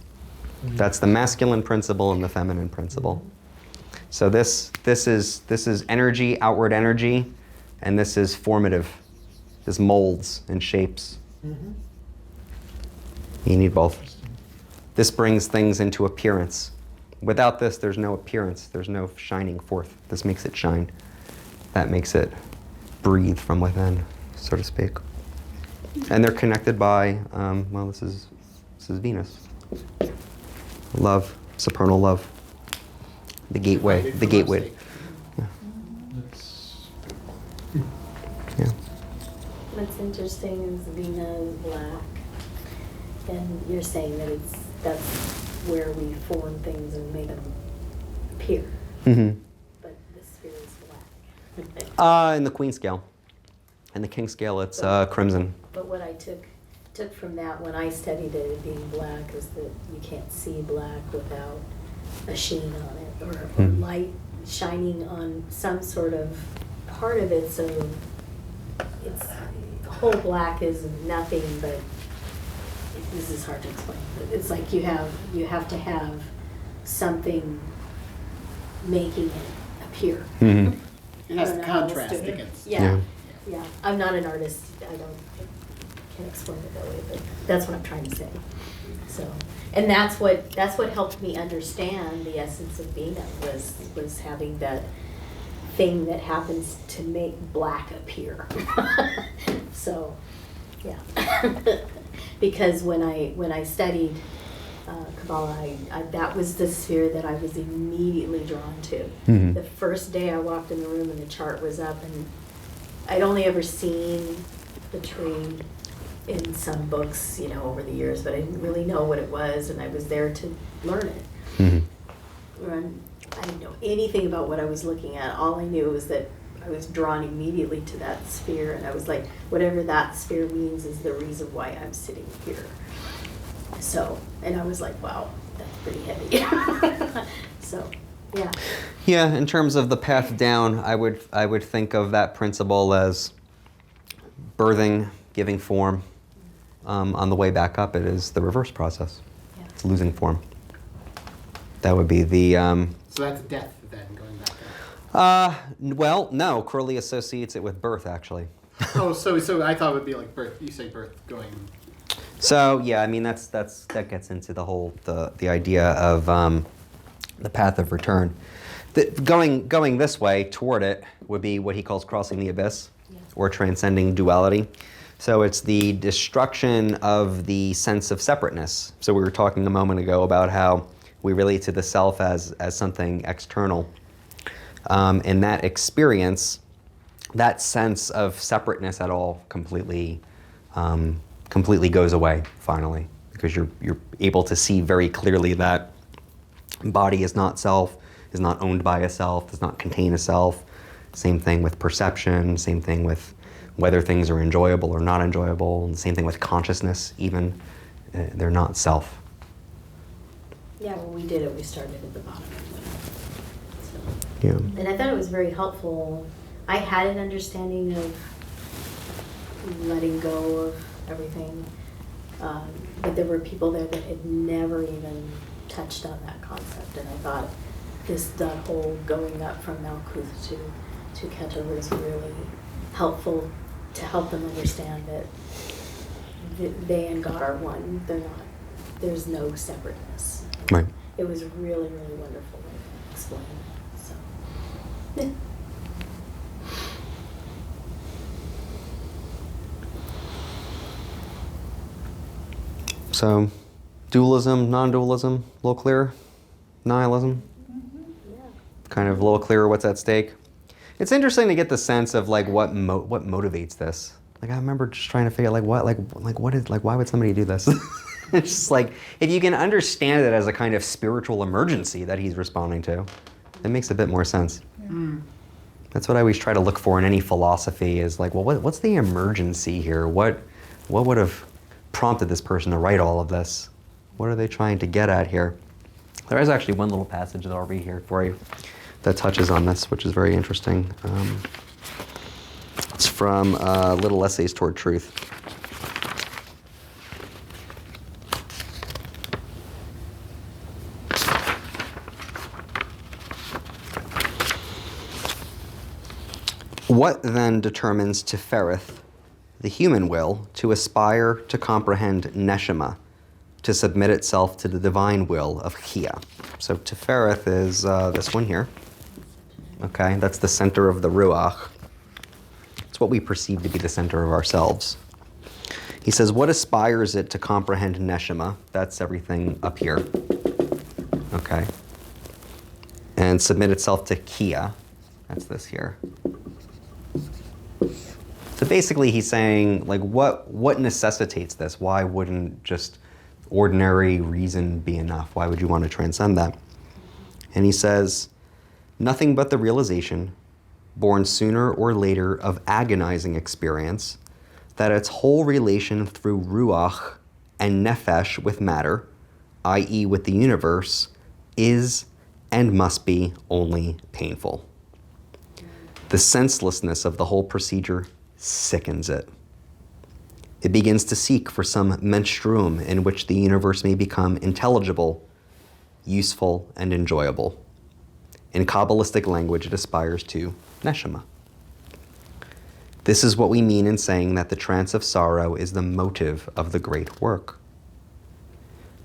That's the masculine principle and the feminine principle. So this is energy, outward energy, and this is formative. This molds and shapes. Mhm. You need both. This brings things into appearance. Without this, there's no appearance. There's no shining forth. This makes it shine. That makes it breathe from within, so to speak. And they're connected by, well, this is Venus. Love, supernal love. The gateway. That's... Yeah. What's interesting is Vina is black, and you're saying that that's where we form things and make them appear, Mm-hmm. but the sphere is black. In the queen scale. In the king scale, it's crimson. But what I took from that when I studied it being black is that you can't see black without a sheen on it or Hmm. light shining on some sort of part of it. So it's whole black is nothing, but this is hard to explain. But it's like you have to have something making it appear. Mm-hmm. It has I to don't know how else contrast to- against. Yeah, yeah. I'm not an artist. I can't explain it that way, but that's what I'm trying to say. So, and that's what helped me understand the essence of Vina was having that thing that happens to make black appear. So, yeah. Because when I studied Kabbalah, that was the sphere that I was immediately drawn to. Mhm. The first day I walked in the room and the chart was up, and I'd only ever seen the tree in some books, over the years, but I didn't really know what it was, and I was there to learn it. Mm-hmm. I didn't know anything about what I was looking at. All I knew was that I was drawn immediately to that sphere, and I was like, whatever that sphere means is the reason why I'm sitting here. So, and I was like, wow, that's pretty heavy. So, yeah. Yeah, in terms of the path down, I would think of that principle as birthing, giving form. On the way back up, it is the reverse process. Yeah. It's losing form. That would be the... So that's death then, going back there. well, no, Crowley associates it with birth, actually. Oh, so I thought it would be like birth. You say birth going. So yeah, I mean that gets into the whole the idea of the path of return. Going this way toward it would be what he calls crossing the abyss, or transcending duality. So it's the destruction of the sense of separateness. So we were talking a moment ago about how we relate to the self as something external. In that experience, that sense of separateness at all completely goes away finally, because you're able to see very clearly that body is not self, is not owned by a self, does not contain a self. Same thing with perception, same thing with whether things are enjoyable or not enjoyable, and same thing with consciousness even. They're not self. Yeah, when we did it, we started at the bottom. So. Yeah. And I thought it was very helpful. I had an understanding of letting go of everything, but there were people there that had never even touched on that concept, and I thought that whole going up from Malkuth to Keter was really helpful to help them understand that they and God are one. There's no separateness. Right. It was really, really wonderful way to explain it. So, yeah. So, dualism, non-dualism, a little clearer. Nihilism, Yeah. kind of a little clearer what's at stake. It's interesting to get the sense of like what motivates this. Like I remember just trying to figure why would somebody do this? It's just like if you can understand it as a kind of spiritual emergency that he's responding to, it makes a bit more sense. That's what I always try to look for in any philosophy is like, well, what's the emergency here? What would have prompted this person to write all of this? What are they trying to get at here? There is actually one little passage that I'll read here for you that touches on this, which is very interesting. It's from Little Essays Toward Truth. What then determines Tifereth, the human will, to aspire to comprehend Neshama, to submit itself to the divine will of Chia? So Tifereth is this one here. Okay, that's the center of the Ruach. It's what we perceive to be the center of ourselves. He says, what aspires it to comprehend Neshama? That's everything up here. Okay. And submit itself to Kia. That's this here. So basically he's saying, like, what necessitates this? Why wouldn't just ordinary reason be enough? Why would you want to transcend that? And he says, nothing but the realization, born sooner or later of agonizing experience, that its whole relation through Ruach and Nefesh with matter, i.e. with the universe, is and must be only painful. The senselessness of the whole procedure sickens it. It begins to seek for some menstruum in which the universe may become intelligible, useful, and enjoyable. In Kabbalistic language, it aspires to Neshama. This is what we mean in saying that the trance of sorrow is the motive of the great work.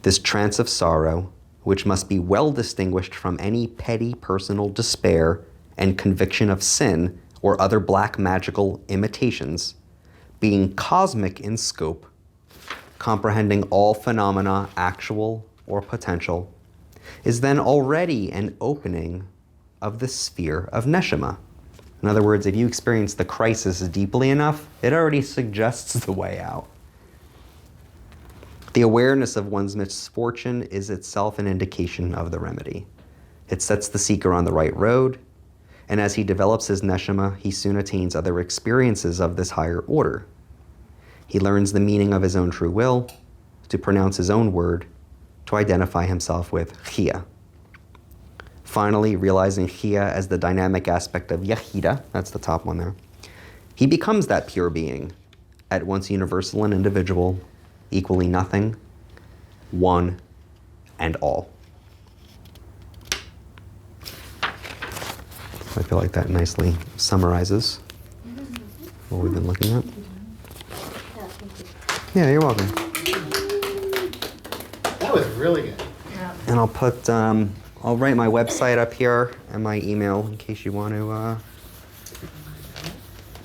This trance of sorrow, which must be well distinguished from any petty personal despair and conviction of sin or other black magical imitations, being cosmic in scope, comprehending all phenomena actual or potential, is then already an opening of the sphere of Neshama. In other words, if you experience the crisis deeply enough, it already suggests the way out. The awareness of one's misfortune is itself an indication of the remedy. It sets the seeker on the right road, and as he develops his neshama, he soon attains other experiences of this higher order. He learns the meaning of his own true will, to pronounce his own word, to identify himself with Chia. Finally, realizing Chia as the dynamic aspect of Yahida, that's the top one there, he becomes that pure being, at once universal and individual, equally nothing, one, and all. I feel like that nicely summarizes what we've been looking at. Yeah, thank you. Yeah, you're welcome. That was really good. Yeah. And I'll put, I'll write my website up here and my email in case you want to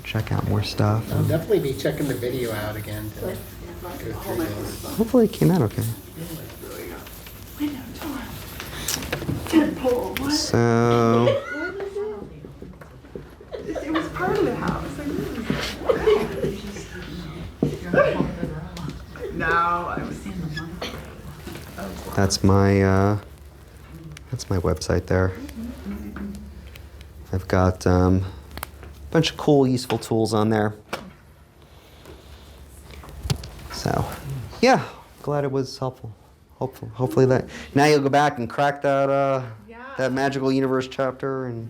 check out more stuff. I'll definitely be checking the video out again to Good. go through this. Hopefully it came out okay. Tentpole, what? So, It was part of the house. No, I was in the mic. that's my website there. I've got a bunch of cool, useful tools on there. So, yeah, glad it was helpful. Hopefully that now you'll go back and crack that Yeah. that magical universe chapter and